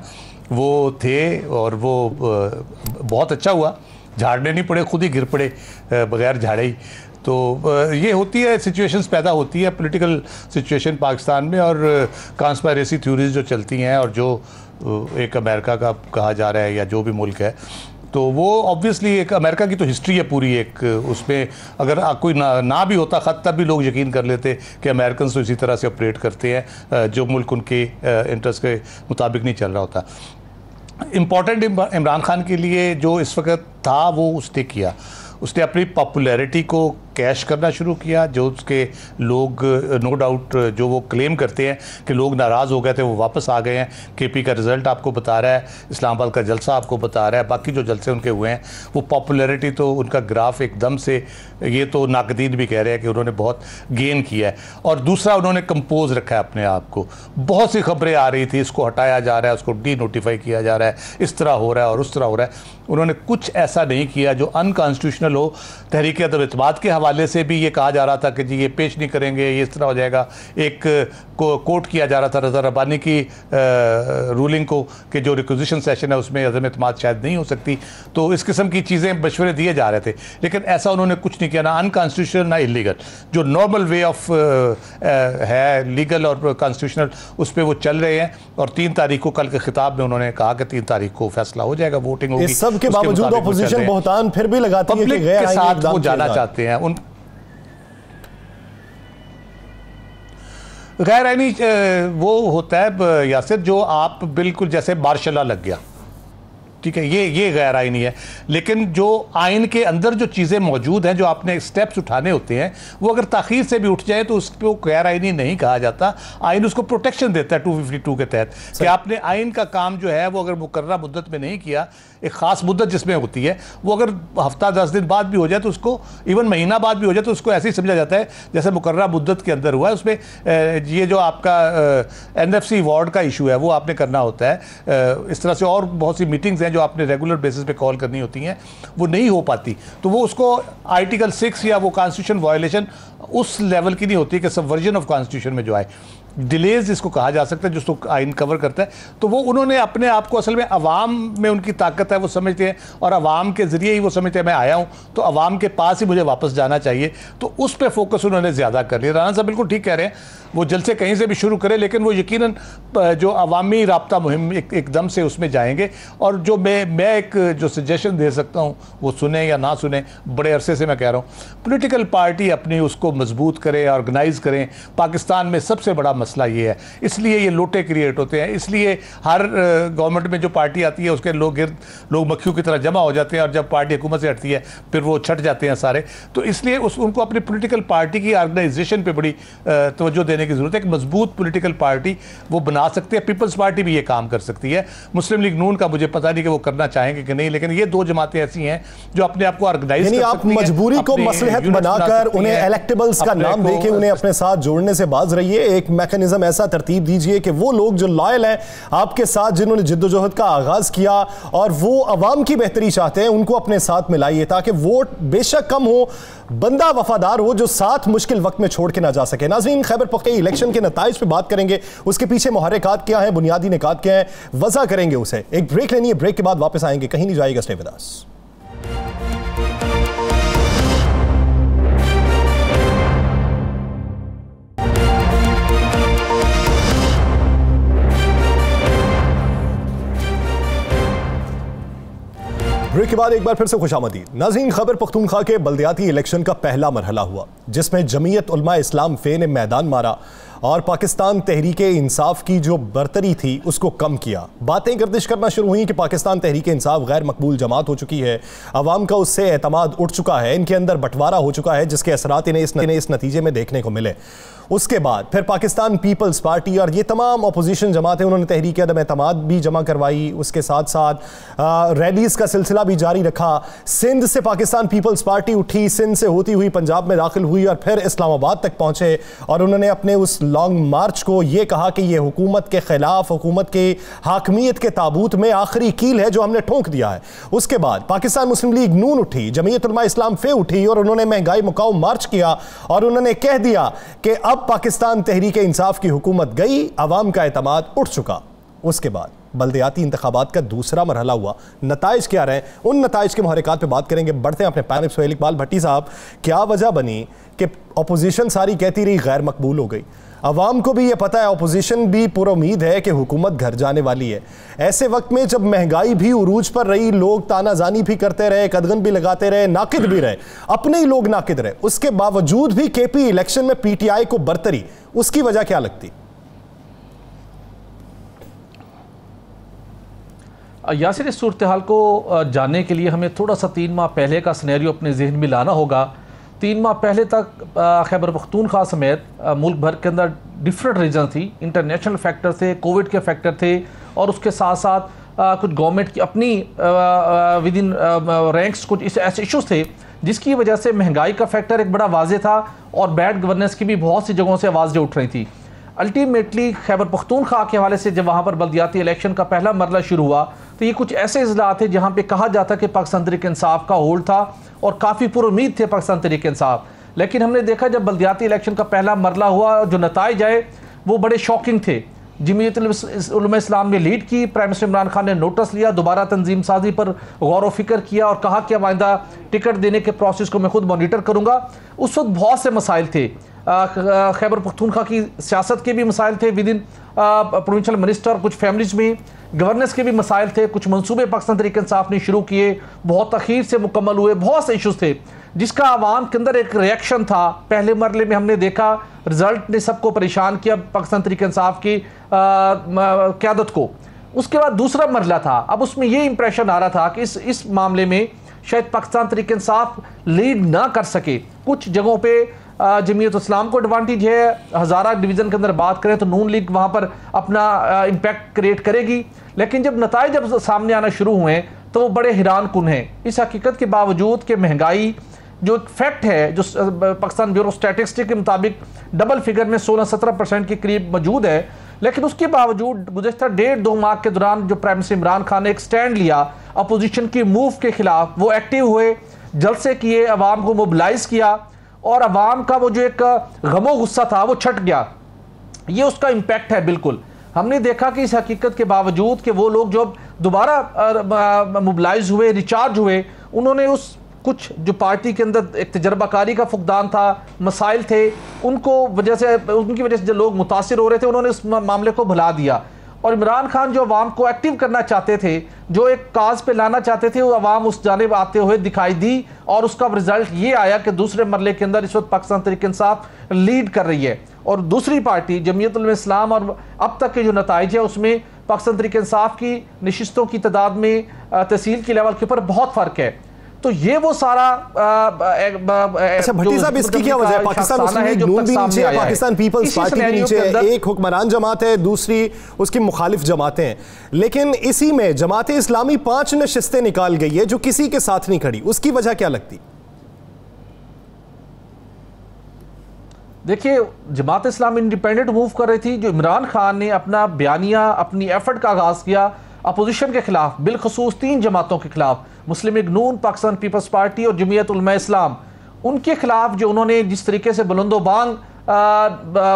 S3: वो थे, और वो बहुत अच्छा हुआ, झाड़ने नहीं पड़े, खुद ही गिर पड़े बगैर झाड़े ही। तो ये होती है, सिचुएशंस पैदा होती है, पॉलिटिकल सिचुएशन पाकिस्तान में, और कॉन्स्पिरेसी थ्योरीज जो चलती हैं, और जो एक अमेरिका का कहा जा रहा है या जो भी मुल्क है, तो वो ऑब्वियसली एक अमेरिका की तो हिस्ट्री है पूरी एक, उसमें अगर कोई ना भी होता ख़त, तब भी लोग यकीन कर लेते कि अमेरिकन तो इसी तरह से ऑपरेट करते हैं, जो मुल्क उनके इंटरेस्ट के मुताबिक नहीं चल रहा होता। इम्पॉर्टेंट इमरान खान के लिए जो इस वक्त था वो उसने किया, उसने अपनी पॉपुलैरिटी को कैश करना शुरू किया। जो उसके लोग नो डाउट जो वो क्लेम करते हैं कि लोग नाराज़ हो गए थे, वो वापस आ गए हैं। KP का रिज़ल्ट आपको बता रहा है, इस्लामाबाद का जलसा आपको बता रहा है, बाकी जो जलसे उनके हुए हैं, वो पॉपुलैरिटी तो उनका ग्राफ एकदम से, ये तो नाकदीन भी कह रहे हैं कि उन्होंने बहुत गेन किया है। और दूसरा, उन्होंने कंपोज रखा है अपने आप को। बहुत सी खबरें आ रही थी, इसको हटाया जा रहा है, उसको डी नोटिफाई किया जा रहा है, इस तरह हो रहा है और उस तरह हो रहा है। उन्होंने कुछ ऐसा नहीं किया जो अनकॉन्स्टिट्यूशनल हो। तहरीक अदम एतमाद के हवाले से भी ये कहा जा रहा था कि जी ये पेश नहीं करेंगे, ये इस तरह हो जाएगा। एक को कोट किया जा रहा था रज़ा रब्बानी की रूलिंग को कि जो रिक्विजिशन सेशन है उसमें अदम एतमाद शायद नहीं हो सकती। तो इस किस्म की चीज़ें मशवरे दिए जा रहे थे, लेकिन ऐसा उन्होंने कुछ नहीं किया, ना अनकॉन्स्टिट्यूशनल ना इलीगल। जो नॉर्मल वे ऑफ है, लीगल और कॉन्स्टिट्यूशनल, उस पर वो चल रहे हैं। और 3 तारीख को कल के खिताब में उन्होंने कहा कि 3 तारीख को फैसला हो जाएगा, वोटिंग होगी।
S1: इस सब के बावजूद अपोजिशन बहुतान फिर भी लगाती है कि
S3: के साथ वो जाना चाहते हैं। उन गैर आईनी वो होता है यासिर, जो आप बिल्कुल जैसे मार्शल लॉ लग गया, ठीक है, ये गैर आईनी है। लेकिन जो आइन के अंदर जो चीज़ें मौजूद हैं, जो आपने स्टेप्स उठाने होते हैं, वो अगर ताख़ीर से भी उठ जाए तो उसको गैर आइनी नहीं कहा जाता। आइन उसको प्रोटेक्शन देता है 252 के तहत कि आपने आइन का काम जो है वो अगर मुकर्रर मुद्दत में नहीं किया, एक ख़ास मुद्दत जिसमें होती है, वो अगर हफ्ता 10 दिन बाद भी हो जाए तो उसको, इवन महीना बाद भी हो जाए तो उसको ऐसे ही समझा जाता है जैसे मुकर्रर मुद्दत के अंदर हुआ है। उसमें ये जो आपका NFC वार्ड का इशू है वो आपने करना होता है। इस तरह से और बहुत सी मीटिंग्स हैं जो आपने रेगुलर बेसिस पे कॉल करनी होती हैं, वो नहीं हो पाती। तो वो उसको आर्टिकल 6 या वो कॉन्स्टिट्यूशन वायलेशन उस लेवल की नहीं होती कि सबवर्जन ऑफ कॉन्स्टिट्यूशन में जो आए। डिलेज जिसको कहा जा सकता है, जिसको आइन कवर करता है, तो वो उन्होंने अपने आप को असल में अवाम में उनकी ताकत है वो समझते हैं, और अवाम के ज़रिए ही वो समझते हैं मैं आया हूँ तो अवाम के पास ही मुझे वापस जाना चाहिए, तो उस पर फोकस उन्होंने ज़्यादा कर लिया। राना साहब बिल्कुल ठीक कह रहे हैं, वो जलसे कहीं से भी शुरू करें, लेकिन वो यकीनन जो अवामी राब्ता मुहिम एकदम से उसमें जाएंगे। और जो मैं एक जो सजेशन दे सकता हूँ वो सुने या ना सुने, बड़े अरसे से मैं कह रहा हूँ, पॉलिटिकल पार्टी अपनी उसको मजबूत करें, ऑर्गेनाइज करें। पाकिस्तान में सबसे बड़ा मसला ये है, इसलिए ये लोटे क्रिएट होते हैं, इसलिए हर गवर्नमेंट में जो पार्टी आती है उसके लोग मक्खियों की तरह जमा हो जाते हैं, और जब पार्टी हुकूमत से हटती है फिर वो छट जाते हैं सारे। तो इसलिए उनको अपनी पॉलिटिकल पार्टी की ऑर्गेनाइजेशन पे बड़ी तवज्जो देने की जरूरत है। एक मजबूत पॉलिटिकल पार्टी वो बना सकते हैं, पीपल्स पार्टी भी ये काम कर सकती है। मुस्लिम लीग नून का मुझे पता नहीं कि वो करना चाहेंगे कि नहीं, लेकिन ये दो जमातें ऐसी हैं जो अपने आप को ऑर्गेनाइज कर सकती हैं।
S1: आप मजबूरी को मसलहत बनाकर उन्हें इलेक्टेबल्स का नाम देके उन्हें अपने साथ जोड़ने से बाज रहिए। एक मैकेनिज्म ऐसा तरतीब दीजिए कि वो लोग जो लॉयल हैं आपके साथ, जिन्होंने जिद्दोजहद का आगाज किया और वो अवाम की बेहतरी चाहते हैं, उनको अपने साथ मिलाइए, ताकि वोट बेशक कम हो, बंदा वफादार हो जो साथ मुश्किल वक्त में छोड़ के ना जा सके। नाज़रीन, खैबर पख्तूनख्वा इलेक्शन के नताइज पे बात करेंगे, उसके पीछे मुहर्रिकात क्या है, बुनियादी निकात क्या है, वजह करेंगे उसे। एक ब्रेक लेनी है, ब्रेक के बाद वापस आएंगे, कहीं नहीं जाएगा, स्टे विद अस। ब्रेक के बाद एक बार फिर से खुशामदीद। नाज़रीन, खैबर पख्तूनख्वा के बल्दियाती इलेक्शन का पहला मरहला हुआ, जिसमें जमीयत उलमा इस्लाम फे ने मैदान मारा और पाकिस्तान तहरीके इंसाफ की जो बरतरी थी उसको कम किया। बातें गर्दिश करना शुरू हुई कि पाकिस्तान तहरीके इंसाफ गैर मकबूल जमात हो चुकी है, अवाम का उससे एतमाद उठ चुका है, इनके अंदर बंटवारा हो चुका है, जिसके असरात इन्हें इस नतीजे में देखने को मिले। उसके बाद फिर पाकिस्तान पीपल्स पार्टी और ये तमाम अपोजिशन जमातें, उन्होंने तहरीक अदम एतमाद भी जमा करवाई, उसके साथ साथ रैलीज़ का सिलसिला भी जारी रखा। सिंध से पाकिस्तान पीपल्स पार्टी उठी, सिंध से होती हुई पंजाब में दाखिल हुई और फिर इस्लामाबाद तक पहुंचे, और उन्होंने अपने उस लॉन्ग मार्च को ये कहा कि ये हुकूमत के खिलाफ, हुकूमत के हाकमियत के ताबूत में आखिरी कील है जो हमने ठोंक दिया है। उसके बाद पाकिस्तान मुस्लिम लीग नून उठी, जमीयत उलमा इस्लाम फे उठी और उन्होंने महंगाई मुकाऊ मार्च किया और उन्होंने कह दिया कि अब पाकिस्तान तहरीक इंसाफ की हुकूमत गई, अवाम का एतमाद उठ चुका। उसके बाद बल्दियाती इंतखाबात का दूसरा मरहला हुआ। नताइज क्या रहे, उन नताइज के मुहर्रिकात पे बात करेंगे। बढ़ते हैं अपने पैनल। सुहेल इकबाल भट्टी साहब, क्या वजह बनी कि अपोजिशन सारी कहती रही गैर मकबूल हो गई, अवाम को भी ये पता है, अपोजिशन भी पुरुमीद है कि हुकूमत घर जाने वाली है। ऐसे वक्त में जब महंगाई भी उरूज पर रही, लोग तानाजानी भी करते रहे, कदगन भी लगाते रहे, नाकिद भी रहे, अपने ही लोग नाकिद रहे, उसके बावजूद भी केपी इलेक्शन में पीटीआई को बरतरी, उसकी वजह क्या लगती?
S4: यासिर, इस सूरत हाल को जानने के लिए हमें थोड़ा सा 3 माह पहले का सिनेरियो अपने जहन में लाना होगा। 3 माह पहले तक खैबर पख्तूनख्वा समेत मुल्क भर के अंदर डिफरेंट रीजन थी, इंटरनेशनल फैक्टर थे, कोविड के फैक्टर थे, और उसके साथ साथ कुछ गवर्नमेंट की अपनी विद इन रैंक्स कुछ ऐसे इशूज़ थे जिसकी वजह से महंगाई का फैक्टर एक बड़ा वाजे था, और बैड गवर्नेंस की भी बहुत सी जगहों से आवाज़ें उठ रही थी। अल्टीमेटली खैबर पख्तूनख्वा के हवाले से जब वहाँ पर बल्दियाती इलेक्शन का पहला मरला शुरू हुआ तो ये कुछ ऐसे इजला थे जहाँ पे कहा जाता कि पाकिस्तान तहरीक इंसाफ का होल्ड था और काफ़ी पुरुमीद थे पाकिस्तान तहरीक इंसाफ। लेकिन हमने देखा जब बल्दियाती इलेक्शन का पहला मरला हुआ, जो नताइज आए वो बड़े शॉकिंग थे। जमीयत उलमा इस्लाम ने लीड की, प्राइम मिनिस्टर इमरान खान ने नोटिस लिया, दोबारा तंजीम साजी पर गौर व फिक्र किया और कहा कि आइंदा टिकट देने के प्रोसेस को मैं खुद मॉनिटर करूँगा। उस वक्त बहुत से मसाइल थे, खैबर पख्तूनख्वा की सियासत के भी मसाइल थे, विद इन प्रोविंशियल मिनिस्टर, कुछ फैमिलीज में गवर्नेंस के भी मसाइल थे, कुछ मंसूबे पाकिस्तान तहरीक इंसाफ ने शुरू किए, बहुत तखीर से मुकम्मल हुए, बहुत से इशूज़ थे जिसका आवाम के अंदर एक रिएक्शन था। पहले मरले में हमने देखा रिजल्ट ने सबको परेशान किया पाकिस्तान तहरीक इंसाफ की क़यादत को। उसके बाद दूसरा मरला था, अब उसमें ये इंप्रेशन आ रहा था कि इस मामले में शायद पाकिस्तान तहरीक इंसाफ लीड ना कर सके। कुछ जगहों पे जमीयत इस्लाम को एडवांटेज है, हज़ारा डिवीज़न के अंदर बात करें तो नून लीग वहाँ पर अपना इम्पैक्ट क्रिएट करेगी, लेकिन जब नताइज जब सामने आना शुरू हुए तो वो बड़े हैरान कुन हैं इस हकीकत के बावजूद कि महंगाई जो फैक्ट है, जो पाकिस्तान ब्यूरो स्टैटिस्टिक्स के मुताबिक डबल फिगर में 16-17% के करीब मौजूद है, लेकिन उसके बावजूद गुज़श्ता 1.5-2 माह के दौरान जो प्राइम मिनिस्टर इमरान खान ने एक स्टैंड लिया अपोजिशन की मूव के खिलाफ, वो एक्टिव हुए, जलसे किए, अवाम को मोबिलाइज किया और अवाम का वो जो एक गमो गुस्सा था वो छट गया। ये उसका इम्पैक्ट है। बिल्कुल हमने देखा कि इस हकीकत के बावजूद कि वो लोग जो दोबारा मोबिलाइज हुए, रिचार्ज हुए, उन्होंने उस कुछ जो पार्टी के अंदर एक तजर्बाकारी का फुकदान था, मसाइल थे, उनकी वजह से जो लोग मुतासिर हो रहे थे, उन्होंने उस मामले को भुला दिया। और इमरान खान जो अवाम को एक्टिव करना चाहते थे, जो एक काज पे लाना चाहते थे, वो अवाम उस जानिब आते हुए दिखाई दी। और उसका रिजल्ट ये आया कि दूसरे मरले के अंदर इस वक्त पाकिस्तान तहरीक-ए-इंसाफ लीड कर रही है, और दूसरी पार्टी जमीयत उलमा इस्लाम, और अब तक के जो नताइज है उसमें पाकिस्तान तहरीक-ए-इंसाफ की नशिस्तों की तादाद में तहसील की लेवल के ऊपर बहुत फ़र्क है। तो ये वो सारा
S1: अच्छा भट्टी साहब, इसकी क्या वजह है? पाकिस्तान मुस्लिम लीग नून भी नीचे है, पाकिस्तान पीपल्स पार्टी भी नीचे है, एक हुक्मरान जमात है, दूसरी उसकी मुखालिफ जमातें हैं, लेकिन इसी में जमात इस्लामी 5 नशिस्तें निकाल गई है जो किसी के साथ नहीं खड़ी। उसकी वजह क्या लगती?
S4: देखिए, जमात इस्लामी इंडिपेंडेंट मूव कर रही थी। जो इमरान खान ने अपना बयानिया, अपनी एफर्ट का आगाज किया अपोजिशन के खिलाफ, बिलखसूस 3 जमातों के खिलाफ, मुस्लिम लीग नून, पाकिस्तान पीपल्स पार्टी और जमीयत उलमा इस्लाम, उनके खिलाफ जो उन्होंने जिस तरीके से बुलंदो बांग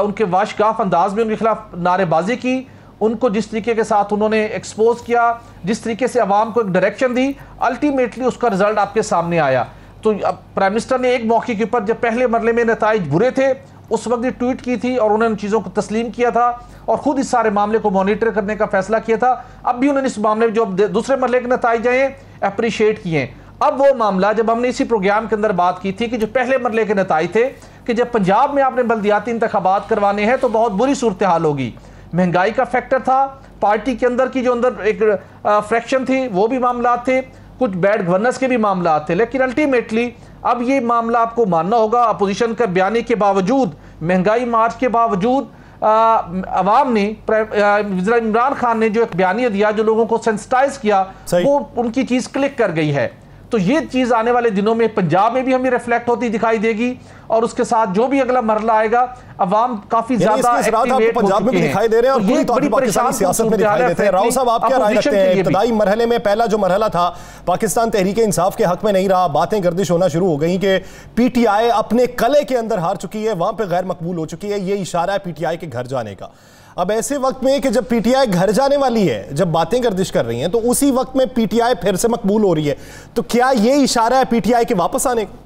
S4: उनके वाशगाफ अंदाज में उनके खिलाफ नारेबाजी की, उनको जिस तरीके के साथ उन्होंने एक्सपोज किया, जिस तरीके से अवाम को एक डायरेक्शन दी, अल्टीमेटली उसका रिजल्ट आपके सामने आया। तो अब प्राइम मिनिस्टर ने एक मौके के ऊपर, जब पहले मरले में नताइज बुरे थे, उस वक्त ये ट्वीट की थी और उन्होंने चीज़ों को तस्लीम किया था और खुद इस सारे मामले को मॉनिटर करने का फैसला किया था। अब भी उन्होंने इस मामले में जो दूसरे मरले के नताइज आए अप्रिशिएट किए। अब वो मामला, जब हमने इसी प्रोग्राम के अंदर बात की थी कि जो पहले मरले के नताइज थे कि जब पंजाब में आपने बल्दियाती इंतखाबात करवाने हैं तो बहुत बुरी सूरत हाल होगी, महंगाई का फैक्टर था, पार्टी के अंदर की जो अंदर एक फ्रैक्शन थी वो भी मामला थे, कुछ बैड गवर्नेंस के भी मामला थे। लेकिन अल्टीमेटली अब ये मामला आपको मानना होगा, अपोजिशन के बयानी के बावजूद, महंगाई मार्च के बावजूद, अवाम ने, इमरान खान ने जो एक बयानिया दिया, जो लोगों को सेंसिटाइज किया, वो उनकी चीज क्लिक कर गई है। तो ये चीज आने वाले दिनों में पंजाब में भी हमें रिफ्लेक्ट होती दिखाई देगी, और उसके साथ जो भी अगला मरला आएगा, अवाम काफी ज्यादा एक्टिवेट
S1: पंजाब में भी दिखाई दे रहे हैं और पूरी तौर पर पाकिस्तानी सियासत में दिखाई देते हैं। राव साहब, आप क्या राय रखते हैं? इब्तदाई मरहले में पहला जो मरहला था पाकिस्तान तहरीक-ए-इंसाफ के हक में नहीं रहा, बातें गर्दिश होना शुरू हो गई कि पीटीआई अपने कले के अंदर हार चुकी है, वहां पर गैर मकबूल हो चुकी है, ये इशारा है पीटीआई के घर जाने का। अब ऐसे वक्त में कि जब पीटीआई घर जाने वाली है, जब बातें गर्दिश कर रही हैं, तो उसी वक्त में पीटीआई फिर से मकबूल हो रही है, तो क्या ये इशारा है पीटीआई के वापस आने का?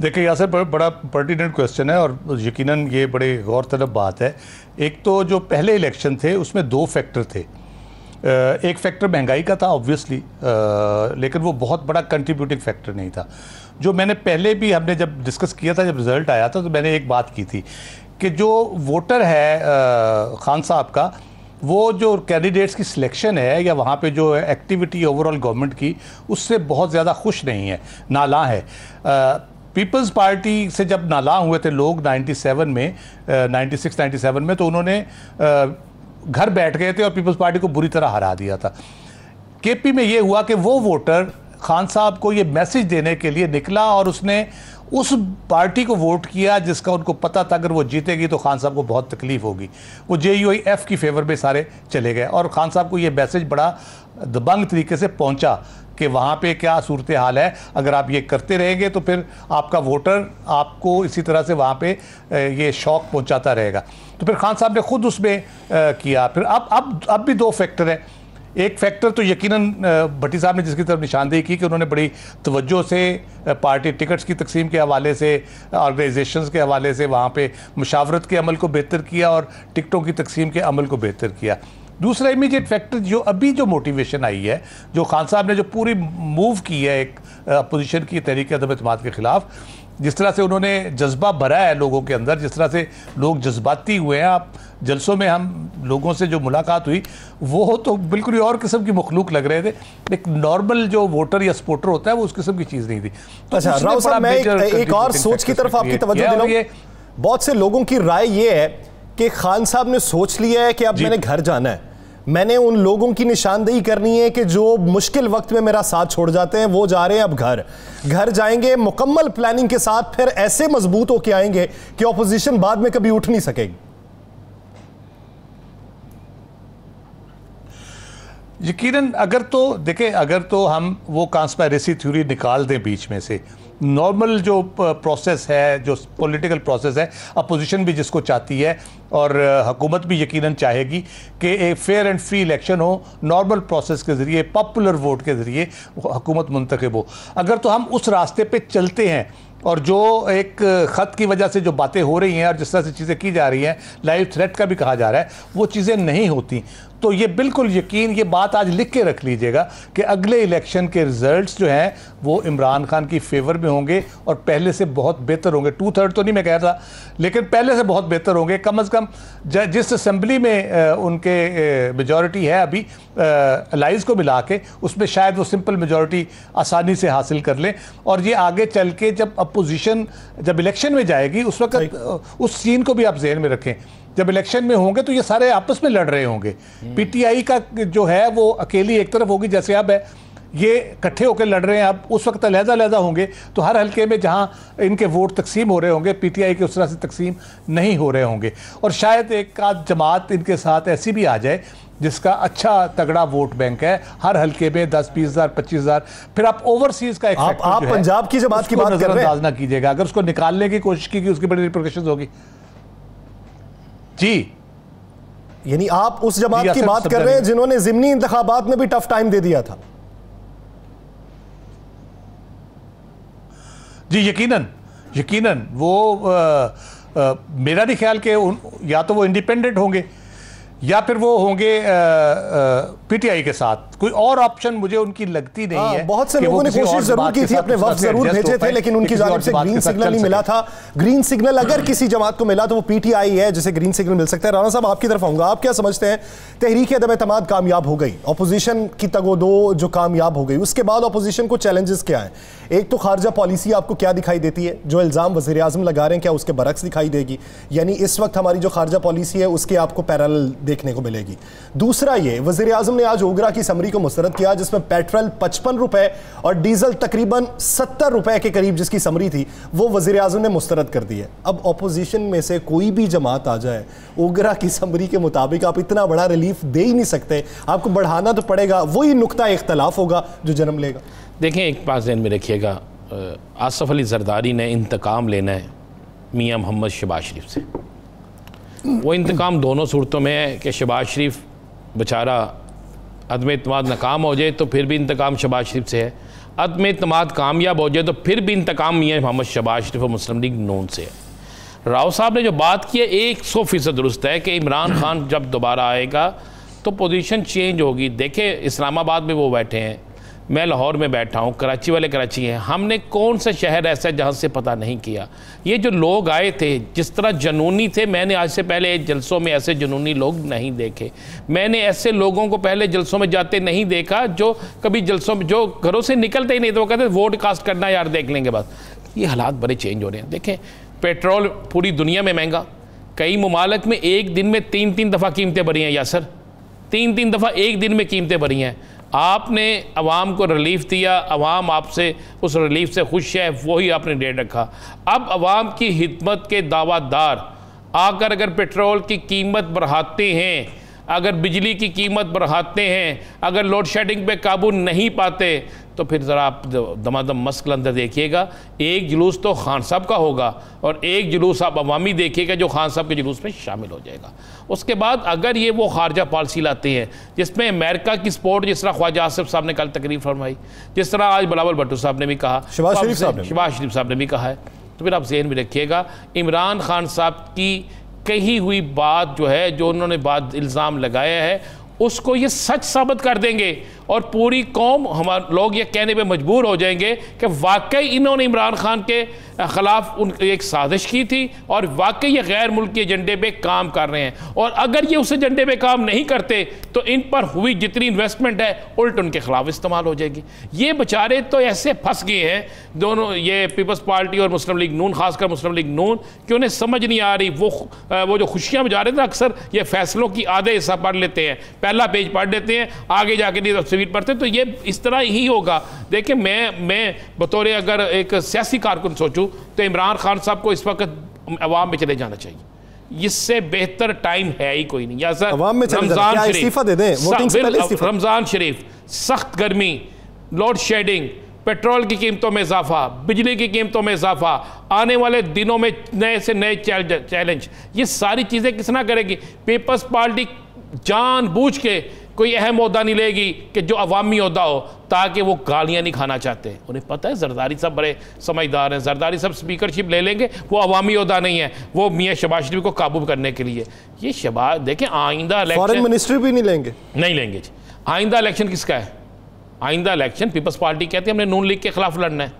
S3: देखिए यासर, बड़ा पर्टिनेंट क्वेश्चन है और यकीनन ये बड़े गौर तलब बात है। एक तो जो पहले इलेक्शन थे उसमें 2 फैक्टर थे। एक फैक्टर महंगाई का था ऑब्वियसली, लेकिन वो बहुत बड़ा कंट्रीब्यूटिंग फैक्टर नहीं था। जो मैंने पहले भी हमने जब डिस्कस किया था, जब रिज़ल्ट आया था, तो मैंने एक बात की थी कि जो वोटर है खान साहब का, वो जो कैंडिडेट्स की सिलेक्शन है या वहाँ पे जो एक्टिविटी ओवरऑल गवर्नमेंट की, उससे बहुत ज़्यादा खुश नहीं है, नाला है। पीपल्स पार्टी से जब नाला हुए थे लोग 97 में, 96-97 में, तो उन्होंने घर बैठ गए थे और पीपल्स पार्टी को बुरी तरह हरा दिया था। केपी में ये हुआ कि वो वोटर खान साहब को ये मैसेज देने के लिए निकला और उसने उस पार्टी को वोट किया जिसका उनको पता था अगर वो जीतेगी तो खान साहब को बहुत तकलीफ होगी। वो JUIF की फेवर में सारे चले गए और खान साहब को ये मैसेज बड़ा दबंग तरीके से पहुंचा कि वहाँ पे क्या सूरत हाल है, अगर आप ये करते रहेंगे तो फिर आपका वोटर आपको इसी तरह से वहाँ पे ये शौक पहुँचाता रहेगा। तो फिर खान साहब ने खुद उसमें किया। फिर अब भी 2 फैक्टर हैं। एक फैक्टर तो यकीनन भट्टी साहब ने जिसकी तरफ निशानदेही की कि उन्होंने बड़ी तवज्जो से पार्टी टिकट्स की तकसीम के हवाले से, ऑर्गेनाइजेशंस के हवाले से वहाँ पे मुशावरत के अमल को बेहतर किया और टिकटों की तकसीम के अमल को बेहतर किया। दूसरा इमीडिएट फैक्टर जो अभी जो मोटिवेशन आई है, जो खान साहब ने जो पूरी मूव की है एक अपोजिशन की तहरीक अदम एतमाद के ख़िलाफ़, जिस तरह से उन्होंने जज्बा भरा है लोगों के अंदर, जिस तरह से लोग जज्बाती हुए हैं। आप जलसों में हम लोगों से जो मुलाकात हुई वो तो बिल्कुल ही और किस्म की मखलूक लग रहे थे। एक नॉर्मल जो वोटर या सपोर्टर होता है वो उस किस्म की चीज़ नहीं थी। तो
S1: अच्छा राव साहब, मैं एक और सोच की तरफ आपकी तवज्जो दिलाऊं। बहुत से लोगों की राय ये है कि खान साहब ने सोच लिया है कि अब मैंने घर जाना है, मैंने उन लोगों की निशानदेही करनी है कि जो मुश्किल वक्त में मेरा साथ छोड़ जाते हैं, वो जा रहे हैं अब घर जाएंगे मुकम्मल प्लानिंग के साथ, फिर ऐसे मजबूत होके आएंगे कि ऑपोजिशन बाद में कभी उठ नहीं सकेगी।
S3: यकीनन अगर तो देखें, अगर तो हम वो कॉन्स्पिरेसी थ्योरी निकाल दें बीच में से नॉर्मल जो प्रोसेस है, जो पॉलिटिकल प्रोसेस है, अपोजिशन भी जिसको चाहती है और हुकूमत भी यकीनन चाहेगी कि एक फेयर एंड फ्री इलेक्शन हो, नॉर्मल प्रोसेस के ज़रिए, पॉपुलर वोट के ज़रिए हुकूमत मुंतखब हो। अगर तो हम उस रास्ते पे चलते हैं और जो एक ख़त की वजह से जो बातें हो रही हैं और जिस तरह से चीज़ें की जा रही हैं, लाइव थ्रेट का भी कहा जा रहा है, वो चीज़ें नहीं होती, तो ये बिल्कुल यकीन, ये बात आज लिख के रख लीजिएगा कि अगले इलेक्शन के रिजल्ट्स जो हैं वो इमरान खान की फेवर में होंगे और पहले से बहुत बेहतर होंगे। 2/3 तो नहीं मैं कह रहा, लेकिन पहले से बहुत बेहतर होंगे। कम अज़ कम जिस असम्बली में उनके मेजॉरिटी है अभी अलाइज को मिला के, उसमें शायद वो सिंपल मेजॉरिटी आसानी से हासिल कर लें। और ये आगे चल के जब अपोजिशन जब इलेक्शन में जाएगी उस वक्त उस सीन को भी आप जहन में रखें। जब इलेक्शन में होंगे तो ये सारे आपस में लड़ रहे होंगे। पीटीआई का जो है वो अकेली एक तरफ होगी, जैसे अब है, ये इकट्ठे होकर लड़ रहे हैं। अब उस वक्त अलहदा होंगे तो हर हल्के में जहाँ इनके वोट तकसीम हो रहे होंगे, पीटीआई के उस तरह से तकसीम नहीं हो रहे होंगे। और शायद एक आध जमात इनके साथ ऐसी भी आ जाए जिसका अच्छा तगड़ा वोट बैंक है, हर हल्के में 10-20 हज़ार 25 हज़ार। फिर आप ओवरसीज का एक
S1: आप पंजाब की जमात की बात कर रहे हैं,
S3: नजरअंदाज ना कीजिएगा। अगर उसको निकालने की कोशिश की उसकी बड़ी रिपरकशंस होगी जी।
S1: यानी आप उस जमात की बात कर रहे हैं जिन्होंने ज़िमनी इंतखाबात में भी टफ टाइम दे दिया था।
S3: जी यकीनन वो मेरा नहीं ख्याल कि या तो वो इंडिपेंडेंट होंगे या फिर वो होंगे पीटीआई के साथ। कोई और ऑप्शन मुझे उनकी लगती नहीं है।
S1: बहुत से लोगों ने कोशिश जरूर की थी, अपने वक्त जरूर भेजे थे, लेकिन उनकी जानिब से ग्रीन सिग्नल नहीं मिला था। ग्रीन सिग्नल अगर किसी जमात को मिला तो वो पीटीआई है जिसे ग्रीन सिग्नल मिल सकता है। राणा साहब आपकी तरफ आऊंगा, आप क्या समझते हैं? तहरीक अदम एतमाद कामयाब हो गई, अपोजिशन की तगोदो जो कामयाब हो गई, उसके बाद अपोजिशन को चैलेंजेस क्या है? एक तो खारजा पॉलिसी आपको क्या दिखाई देती है? जो इल्ज़ाम वज़ीर आज़म लगा रहे हैं क्या उसके बरक्स दिखाई देगी? यानी इस वक्त हमारी जो खारजा पॉलिसी है उसके आपको पैरेलल देखने को मिलेगी। दूसरा ये, वज़ीर आज़म ने आज ओगरा की समरी को मुस्तरद किया जिसमें पेट्रोल 55 रुपए और डीजल तकरीबन 70 रुपए के करीब जिसकी समरी थी वो वज़ीर आज़म ने मुस्तरद कर दी है। अब अपोजिशन में से कोई भी जमात आ जाए, ओगरा की समरी के मुताबिक आप इतना बड़ा रिलीफ दे ही नहीं सकते, आपको बढ़ाना तो पड़ेगा। वही नुक्ता इख्तलाफ होगा जो जन्म लेगा।
S2: देखें, एक बात ज़हन में रखिएगा, आसफ़ अली ज़रदारी ने इंतकाम लेना है मियाँ मोहम्मद शहबाज शरीफ से। वो इंतकाम दोनों सूरतों में है कि शहबाज शरीफ बेचारा अदम एतमाद नाकाम हो जाए तो फिर भी इंतकाम शहबाज शरीफ से है, अदम एतमाद कामयाब हो जाए तो फिर भी इंतकाम मियाँ मोहम्मद शहबाज शरीफ और मुस्लिम लीग नून से है। राव साहब ने जो बात की है 100% दुरुस्त है कि इमरान खान जब दोबारा आएगा तो पोजीशन चेंज होगी। देखे, इस्लामाबाद में वो बैठे हैं, मैं लाहौर में बैठा हूँ, कराची वाले कराची हैं, हमने कौन सा शहर ऐसा है जहाँ से पता नहीं किया। ये जो लोग आए थे जिस तरह जुनूनी थे, मैंने आज से पहले जलसों में ऐसे जुनूनी लोग नहीं देखे। मैंने ऐसे लोगों को पहले जलसों में जाते नहीं देखा जो कभी जलसों में, जो घरों से निकलते ही नहीं थे, वो कहते वोट कास्ट करना यार देख लेंगे बस। ये हालात बड़े चेंज हो रहे हैं। देखें, पेट्रोल पूरी दुनिया में महंगा, कई ममालिक में एक दिन में 3-3 दफ़ा कीमतें बढ़ी हैं यासर, 3-3 दफ़ा एक दिन में कीमतें बढ़ी हैं। आपने अवाम को रिलीफ दिया, अवाम आपसे उस रिलीफ से खुश है, वही आपने डेट रखा। अब अवाम की हिदमत के दावादार आकर अगर पेट्रोल की कीमत बढ़ाते हैं, अगर बिजली की कीमत बढ़ाते हैं, अगर लोड शेडिंग पे काबू नहीं पाते, तो फिर ज़रा आप दमादम मस्क अंदर देखिएगा। एक जुलूस तो खान साहब का होगा और एक जुलूस आप अवामी देखिएगा जो खान साहब के जुलूस में शामिल हो जाएगा। उसके बाद अगर ये वो खारजा पॉलिसी लाते हैं जिसमें अमेरिका की सपोर्ट, जिस तरह ख्वाजा आसिफ साहब ने कल तकरीर फरमाई, जिस तरह आज बिलावल भुट्टो साहब ने भी कहा, शहबाज शरीफ साहब ने भी कहा है, तो फिर आप ज़हन में रखिएगा इमरान खान साहब की कही हुई बात जो है, जो उन्होंने बात इल्ज़ाम लगाया है, उसको ये सच साबित कर देंगे और पूरी कौम, हमारे लोग ये कहने पे मजबूर हो जाएंगे कि वाकई इन्होंने इमरान खान के ख़िलाफ़ एक साजिश की थी और वाकई ये गैर मुल्की एजेंडे पे काम कर रहे हैं। और अगर ये उस एजेंडे पे काम नहीं करते तो इन पर हुई जितनी इन्वेस्टमेंट है उल्ट उनके खिलाफ इस्तेमाल हो जाएगी। ये बेचारे तो ऐसे फंस गए हैं दोनों, ये पीपल्स पार्टी और मुस्लिम लीग नून, खासकर मुस्लिम लीग नून, कि उन्हें समझ नहीं आ रही। वो जो खुशियाँ में जा रहे थे, अक्सर ये फैसलों की आधे हिस्सा पढ़ लेते हैं, पहला पेज पढ़ लेते हैं, आगे जाके नहीं तफसीर पढ़ते, तो ये इस तरह ही होगा। देखिए, मैं बतौर अगर एक सियासी कारकुन सोचूं तो इमरान खान साहब को इस वक्त अवाम में चले जाना चाहिए। इससे बेहतर टाइम है ही कोई नहीं। या सर, रमजान शरीफ, सख्त गर्मी, लोड शेडिंग, पेट्रोल की कीमतों में इजाफा, बिजली की कीमतों में इजाफा, आने वाले दिनों में नए से नए चैलेंज, ये सारी चीज़ें किस ना करेगी? पीपल्स पार्टी जानबूझ के कोई अहम ओहदा नहीं लेगी कि जो अवामी ओहदा हो, ताकि वो गालियाँ नहीं खाना चाहते। उन्हें पता है जरदारी साहब बड़े समझदार हैं, जरदारी साहब स्पीकरशिप ले लेंगे, वो अवामी ओहदा नहीं है, वो मियाँ शहबाज शरीफ को काबू करने के लिए। ये शहबाज देखें, आइंदा
S1: फॉरेन मिनिस्ट्री भी नहीं लेंगे,
S2: नहीं लेंगे जी। आइंदा इलेक्शन किसका है? आइंदा इलेक्शन पीपल्स पार्टी कहती है हमने नून लीग के खिलाफ लड़ना है,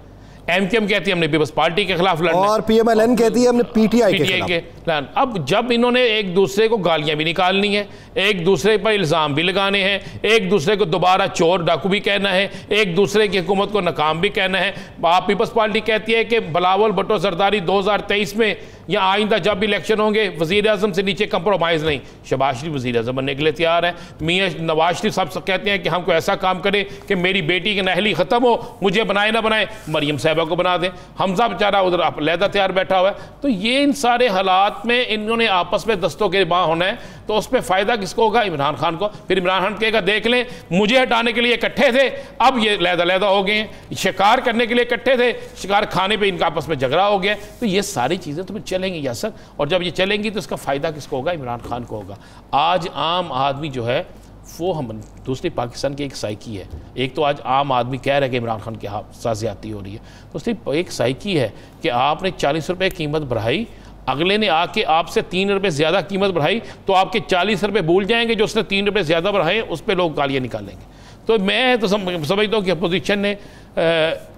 S2: एमकेएम कहती है हमने पीपल्स पार्टी के खिलाफ लड़ना है,
S1: और पीएमएलएन कहती है हमने पीटीआई के।
S2: अब जब इन्होंने एक दूसरे को गालियां भी निकालनी है, एक दूसरे पर इल्ज़ाम भी लगाने हैं, एक दूसरे को दोबारा चोर डाकू भी कहना है, एक दूसरे की हुकूमत को नाकाम भी कहना है। आप पीपल्स पार्टी कहती है कि बिलावल भुट्टो जरदारी 2023 में या आइंदा जब भी इलेक्शन होंगे वज़ीर आज़म से नीचे कंप्रोमाइज़ नहीं। शहबाज शरीफ वज़ीर आज़म बनने के लिए तैयार है, मियाँ नवाज शरीफ साहब कहते हैं कि हमको ऐसा काम करें कि मेरी बेटी की नहली ख़त्म हो, मुझे बनाए ना बनाए, मरियम साहिबा को बना दें। हमजा बेचारा उधर अलहदा तैयार बैठा हुआ है। तो ये इन सारे हालात में इन्होंने आपस में दस्तों के बाँ होना है, तो उस पर फ़ायदा किसको होगा? इमरान खान को। फिर इमरान खान कहेगा देख लें, मुझे हटाने के लिए इकट्ठे थे, अब ये लहदा हो गए हैं, शिकार करने के लिए इकट्ठे थे, शिकार खाने पे इनका आपस में झगड़ा हो गया। तो ये सारी चीज़ें तो चलेंगी यासर, और जब ये चलेंगी तो इसका फ़ायदा किसको होगा? इमरान खान को होगा। आज आम आदमी जो है वो हम दूसरी पाकिस्तान की एक साइकी है। एक तो आज आम आदमी कह रहा है कि इमरान खान के साथ ज़्यादती हो रही है, दूसरी एक साइकी है कि आपने 40 रुपये कीमत बढ़ाई, अगले ने आके आपसे 3 रुपये ज़्यादा कीमत बढ़ाई, तो आपके 40 रुपये भूल जाएंगे जो उसने 3 रुपये ज़्यादा बढ़ाए, उस पर लोग गालियाँ निकालेंगे। तो मैं तो समझता हूँ कि अपोजिशन ने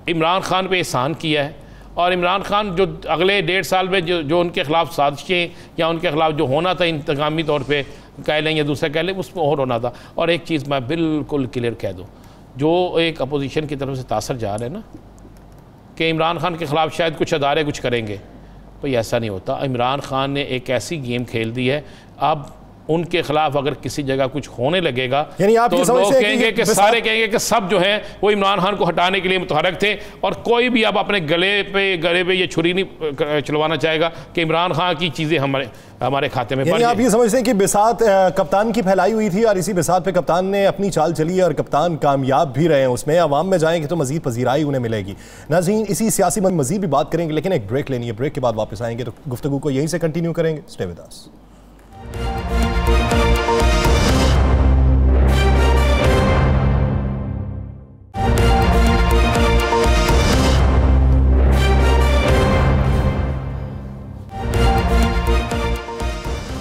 S2: इमरान खान पे एहसान किया है, और इमरान खान जो अगले 1.5 साल में जो उनके खिलाफ साजिशें या उनके खिलाफ जो होना था इंतकामी तौर पे कह लें या दूसरा कह लें, उसमें और होना था। और एक चीज़ मैं बिल्कुल क्लियर कह दूँ, जो एक अपोजिशन की तरफ से तासर जा रहा है ना कि इमरान खान के ख़िलाफ़ शायद कुछ अदारे कुछ करेंगे, तो ऐसा नहीं होता। इमरान खान ने एक ऐसी गेम खेल दी है, अब उनके खिलाफ अगर किसी जगह कुछ होने लगेगा
S1: यानी आप
S2: तो लोग कहेंगे कि सारे कहेंगे कि सब जो है वो इमरान खान को हटाने के लिए मुतहरक थे, और कोई भी अब अपने गले पे ये छुरी नहीं चलवाना चाहेगा कि इमरान खान की चीज़ें हमारे खाते में।
S1: यानी आप ये समझते हैं कि बिसात कप्तान की फैलाई हुई थी और इसी बिसात पे कप्तान ने अपनी चाल चली है और कप्तान कामयाब भी रहे हैं उसमें। अवाम में जाएंगे तो मजीद पजीराई उन्हें मिलेगी। नाज़रीन, इसी सियासी मजीद भी बात करेंगे, लेकिन एक ब्रेक लेनी है, ब्रेक के बाद वापस आएंगे तो गुफ्तगू को यहीं से कंटिन्यू करेंगे। Stay with us.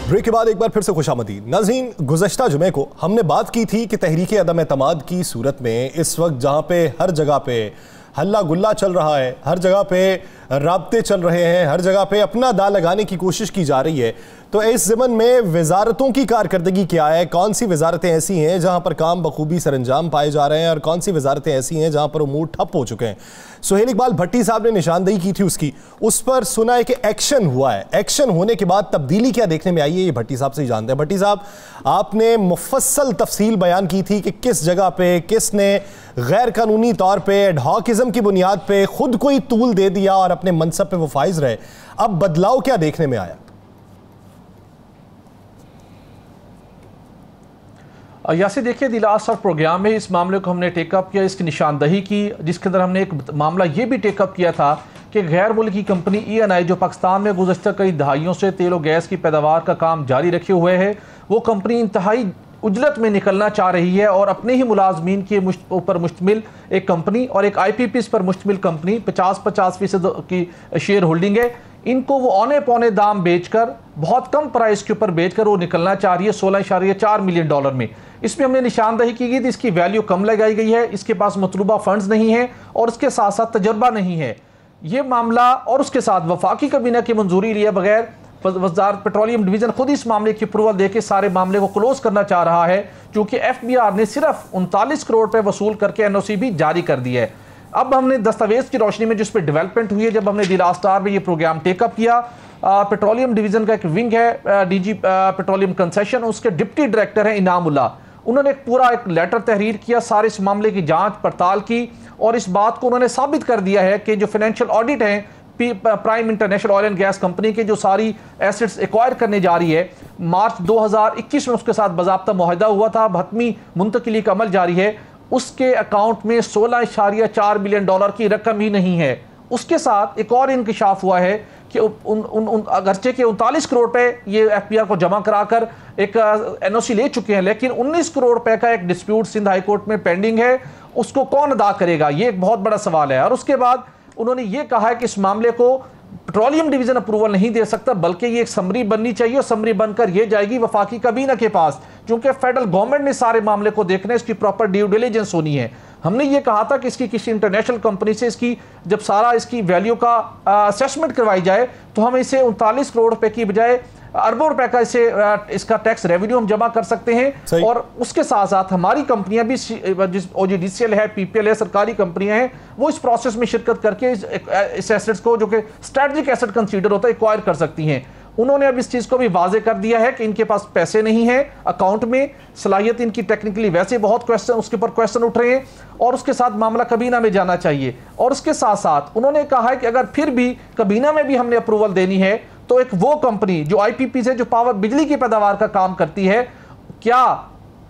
S1: ब्रेक के बाद एक बार फिर से खुशामदीद। नाज़रीन, गुज़श्ता जुमे को हमने बात की थी कि तहरीक अदम एतमाद की सूरत में इस वक्त जहाँ पे हर जगह पे हल्ला गुल्ला चल रहा है, हर जगह पे राब्ते चल रहे हैं, हर जगह पे अपना दाव लगाने की कोशिश की जा रही है, तो इस ज़मन में वजारतों की कारकर्दगी क्या है? कौन सी वजारतें ऐसी हैं जहाँ पर काम बखूबी सरंजाम पाए जा रहे हैं और कौन सी वजारतें ऐसी हैं जहाँ पर उमूर ठप हो चुके हैं? सुहेल इकबाल भट्टी साहब ने निशानदेही की थी उसकी, उस पर सुना है कि एक्शन हुआ है। एक्शन होने के बाद तब्दीली क्या देखने में आई है, ये भट्टी साहब से ही जानते हैं। भट्टी साहब, आपने मुफस्सल तफसील बयान की थी कि किस जगह पे किसने गैर कानूनी तौर पर एडहॉकिज्म की बुनियाद पर खुद को ही तूल दे दिया और अपने मनसब पर वो फाइज रहे। अब बदलाव क्या देखने में आया?
S4: यासी देखिए, द लास्ट ऑफ प्रोग्राम में इस मामले को हमने टेकअप किया, इसकी निशानदही की, जिसके अंदर हमने एक मामला ये भी टेकअप किया था कि गैर मुल्की कंपनी ENI जो पाकिस्तान में गुज़श्ता कई दहाइयों से तेल और गैस की पैदावार का काम जारी रखे हुए है, वो कंपनी इंतहाई उजलत में निकलना चाह रही है और अपने ही मुलाजमीन के ऊपर मुश्तमिल एक कंपनी और एक IPPs पर मुश्तमिल कंपनी 50-50% की शेयर होल्डिंग है, इनको वो औने पौने दाम बेचकर बहुत कम प्राइस के ऊपर बेचकर वो निकलना चाह रही है $16.4 मिलियन में। इसमें हमने निशानदेही की गई थी, इसकी वैल्यू कम लगाई गई है, इसके पास मतलूबा फंड्स नहीं है और इसके साथ साथ तजर्बा नहीं है। ये मामला और उसके साथ वफाकी काबीना की मंजूरी लिए बगैर वजारत पेट्रोलियम डिवीजन खुद इस मामले की अप्रूवल देकर सारे मामले को क्लोज करना चाह रहा है, क्योंकि FBR ने सिर्फ 39 करोड़ रुपए वसूल करके NOC भी जारी कर दी है। अब हमने दस्तावेज की रोशनी में जिस पर डेवलपमेंट हुई है, जब हमने द लास्ट आवर में ये प्रोग्राम टेकअप किया, पेट्रोलियम डिवीजन का एक विंग है DG पेट्रोलियम कंसेशन, उसके डिप्टी डायरेक्टर हैं इनामुल्लाह, उन्होंने पूरा एक लेटर तहरीर किया, सारे इस मामले की जांच पड़ताल की और इस बात को उन्होंने साबित कर दिया है कि जो फाइनेंशियल ऑडिट हैं prime international oil and gas company के जो सारी एसेट्स एक्वायर करने जा रही है, मार्च 2021 में उसके साथ बाज़ाब्ता मुआहदा हुआ था, हतमी मुंतकिली का अमल जारी है, उसके अकाउंट में 16.4 बिलियन डॉलर की रकम ही नहीं है। उसके साथ एक और इंकशाफ हुआ है कि अगरचे के 39 करोड़ रुपए ये एफपीआर को जमा कराकर एक एनओसी ले चुके हैं, लेकिन 19 करोड़ रुपए का एक डिस्प्यूट सिंध हाई कोर्ट में पेंडिंग है। उसको कौन अदा करेगा, ये एक बहुत बड़ा सवाल है। और उसके बाद उन्होंने ये कहा है कि इस मामले को पेट्रोलियम डिवीजन अप्रूवल नहीं दे सकता, बल्कि ये एक समरी बननी चाहिए और समरी बनकर ये जाएगी वफाकी काबीना के पास, क्योंकि फेडरल गवर्नमेंट ने सारे मामले को देखना है, इसकी प्रॉपर ड्यू डिलिजेंस होनी है। हमने ये कहा था कि इसकी किसी इंटरनेशनल कंपनी से इसकी जब सारा इसकी वैल्यू का असेसमेंट करवाई जाए तो हम इसे 39 करोड़ रुपए की बजाय अरबों रुपए का इसका टैक्स रेवेन्यू हम जमा कर सकते हैं। और उसके साथ साथ हमारी कंपनियां भी, OGDCL है, PPL है, सरकारी कंपनियां हैं, वो इस प्रोसेस में शिरकत करके इस एसेट्स को, जो कि स्ट्रेटजिक एसेट कंसीडर होता है, एक्वायर कर सकती हैं। उन्होंने अब इस चीज को भी वाजे कर दिया है कि इनके पास पैसे नहीं है अकाउंट में, सलाहियत इनकी टेक्निकली वैसे बहुत क्वेश्चन, उसके ऊपर क्वेश्चन उठ रहे हैं, और उसके साथ मामला कबीना में जाना चाहिए। और उसके साथ साथ उन्होंने कहा है कि अगर फिर भी कबीना में भी हमने अप्रूवल देनी है तो एक वो कंपनी जो IPP से जो पावर बिजली की पैदावार का काम करती है, क्या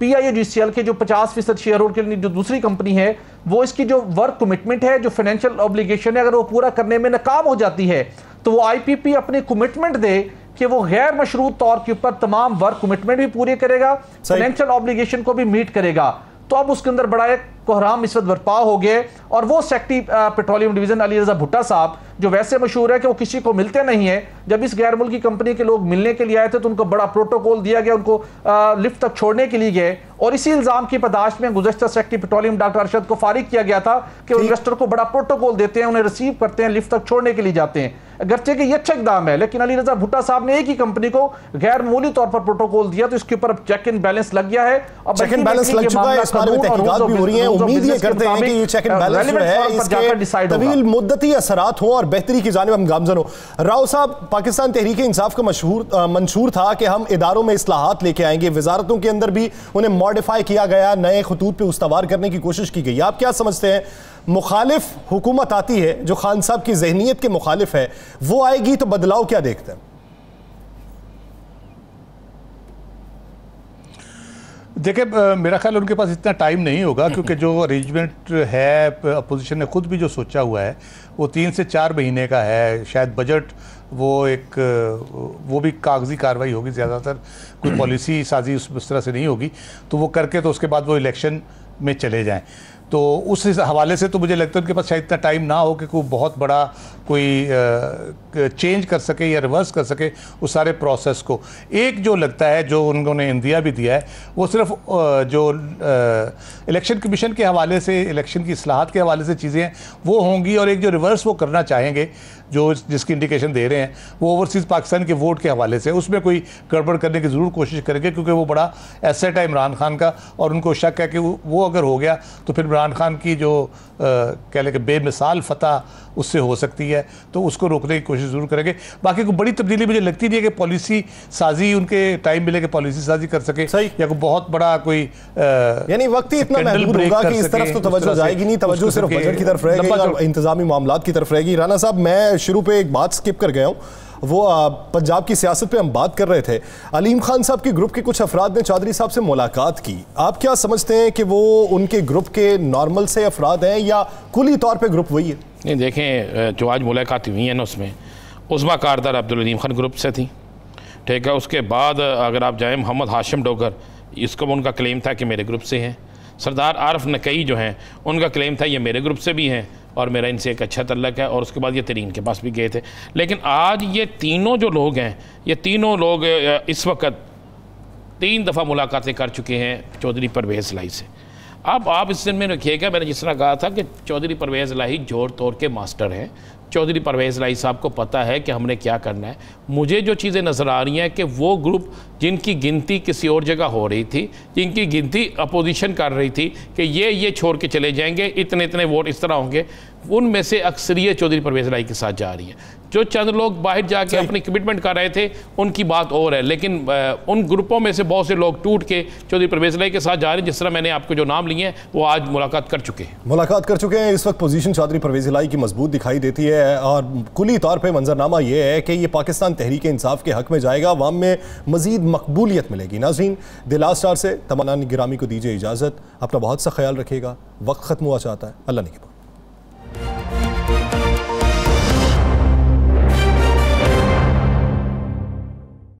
S4: PIOGCL के जो 50% शेयर होल्डर के लिए जो दूसरी कंपनी है, वो इसकी जो वर्क कमिटमेंट है, जो फाइनेंशियल ऑब्लिगेशन है, अगर वो पूरा करने में नाकाम हो जाती है तो वो IPP अपनी कमिटमेंट दे कि वो गैर मशरूत तौर के ऊपर तमाम वर्क कमिटमेंट भी पूरी करेगा, फाइनेंशियल ऑब्लिगेशन को भी मीट करेगा। तो अब उसके अंदर बड़ा एक कोहराम इस वक्त बर्पा हो गए। और वो सेक्रेटरी पेट्रोलियम डिवीजन अली रजा भुट्टा साहब, जो वैसे मशहूर है कि वो किसी को मिलते नहीं है, जब इस गैर मुल्की कंपनी के लोग मिलने के लिए आए थे तो उनको बड़ा प्रोटोकॉल दिया गया, उनको लिफ्ट तक छोड़ने के लिए गए, और इसी इल्जाम की पदाश्त में गुज़श्ता सेक्रेटरी पेट्रोलियम डॉक्टर अरशद को फारिग किया गया था कि वो इन्वेस्टर को बड़ा प्रोटोकॉल देते हैं, उन्हें रिसीव करते हैं, लिफ्ट तक छोड़ने के लिए जाते हैं। अगरचे कि ये अच्छा इकदाम है, लेकिन अली रजा भुट्टा साहब ने एक ही कंपनी को गैर मामूली तौर पर प्रोटोकॉल दिया, तो इसके ऊपर चेक एंड बैलेंस लग गया है। अब
S1: चेक एंड बैलेंस लग चुका है, इस बारे में तहकीकात भी हो रही है। उम्मीद ये करते हैं कि ये चेक एंड बैलेंस जो है इसके तवील मुद्दती असरात हों और बेहतरी की जानिब हम गामजन हो। राव साहब, पाकिस्तान तहरीक इंसाफ का मंशूर था कि हम इदारों में इस्लाहात लेके आएंगे, वजारतों के अंदर भी उन्हें मॉडिफाई किया गया, नए खतूत पे उस्तवार करने की कोशिश की गई। आप क्या समझते हैं, मुखालिफ हुकूमत आती है जो खान साहब की जहनीत के मुखालिफ है, वो आएगी तो बदलाव क्या देखते हैं?
S3: देखिए, मेरा ख्याल उनके पास इतना टाइम नहीं होगा, क्योंकि जो अरेंजमेंट है अपोजिशन ने खुद भी जो सोचा हुआ है वो 3 से 4 महीने का है। शायद बजट वो भी कागजी कार्रवाई होगी, ज़्यादातर कोई पॉलिसी साजी उस तरह से नहीं होगी, तो वो करके तो उसके बाद वो इलेक्शन में चले जाएं। तो उस हवाले से तो मुझे लगता है उनके पास शायद इतना टाइम ना हो कि कोई बहुत बड़ा कोई चेंज कर सके या रिवर्स कर सके उस सारे प्रोसेस को। एक जो लगता है जो उन्होंने इंदिया भी दिया है, वो सिर्फ जो इलेक्शन कमीशन के हवाले से, इलेक्शन की इस्लाहात के हवाले से चीज़ें वो होंगी, और एक जो रिवर्स वो करना चाहेंगे, जो जिसकी इंडिकेशन दे रहे हैं, वो ओवरसीज़ पाकिस्तान के वोट के हवाले से, उसमें कोई गड़बड़ करने की ज़रूर कोशिश करेंगे, क्योंकि वो बड़ा एसेट है इमरान खान का, और उनको शक है कि वो अगर हो गया तो फिर इमरान खान की जो कह लें कि बेमिसाल फतह उससे हो सकती है, तो उसको रोकने की कोशिश ज़रूर करेंगे। बाकी कोई बड़ी तब्दीली मुझे लगती नहीं है कि पॉलिसी साजी उनके टाइम मिले कि पॉलिसी साजी कर सके, या कोई बहुत बड़ा कोई
S1: यानी वक्त ही इतना महदूद होगा कि इस तरफ तो तवज्जो जाएगी नहीं, तवज्जो सिर्फ बजट की तरफ रहेगी और इंतजामी मामलात की तरफ रहेगी। राना साहब, मैं शुरू पे एक बात स्किप कर गया हूँ, वो पंजाब की सियासत पे हम बात कर रहे थे। अलीम खान साहब के ग्रुप के कुछ अफराद ने चौधरी साहब से मुलाकात की। आप क्या समझते हैं कि वो उनके ग्रुप के नॉर्मल से अफराद हैं या कुली तौर पे ग्रुप वही है?
S2: नहीं, देखें, जो आज मुलाकात हुई है ना, उसमें उस्मा कारदार अब्दुल अलीम खान ग्रुप से थी, ठीक है। उसके बाद अगर आप जाएँ, मोहम्मद हाशिम डोगर, इसको उनका क्लेम था कि मेरे ग्रुप से हैं। सरदार आरफ नकई जो हैं, उनका क्लेम था ये मेरे ग्रुप से भी हैं और मेरा इनसे एक अच्छा तल्लक है, और उसके बाद ये तरीन के पास भी गए थे। लेकिन आज ये तीनों जो लोग हैं, ये तीनों लोग इस वक्त 3 दफ़ा मुलाकातें कर चुके हैं चौधरी परवेज़ इलाही से। अब आप इस दिन में रखिएगा, मैंने जिस तरह कहा था कि चौधरी परवेज़ इलाही जोड़ तोड़ के मास्टर हैं। चौधरी परवेज़ इलाही साहब को पता है कि हमने क्या करना है। मुझे जो चीज़ें नज़र आ रही हैं कि वो ग्रुप जिनकी गिनती किसी और जगह हो रही थी, जिनकी गिनती अपोजिशन कर रही थी कि ये छोड़ के चले जाएंगे, इतने इतने वोट इस तरह होंगे, उनमें से अक्सरियत चौधरी परवेज़ इलाही के साथ जा रही है। जो चंद लोग बाहर जाके अपनी कमिटमेंट कर रहे थे, उनकी बात और है, लेकिन उन ग्रुपों में से बहुत से लोग टूट के चौधरी परवेज़ इलाही के साथ जा रहे हैं। जिस तरह मैंने आपको जो नाम लिए हैं, वो आज मुलाकात कर चुके हैं।
S1: इस वक्त पोजीशन चौधरी परवेज़ इलाही की मजबूत दिखाई देती है। है और कुली तौर पे मंजरनामा ये है कि ये पाकिस्तान तहरीक इंसाफ के हक में जाएगा, अवाम में मज़ीद मकबूलियत मिलेगी। नाज़रीन, द लास्ट स्टार से तमन्ना गिरामी को दीजिए इजाज़त। अपना बहुत सा ख्याल रखिएगा, वक्त ख़त्म हुआ चाहता है। अल्लाह ने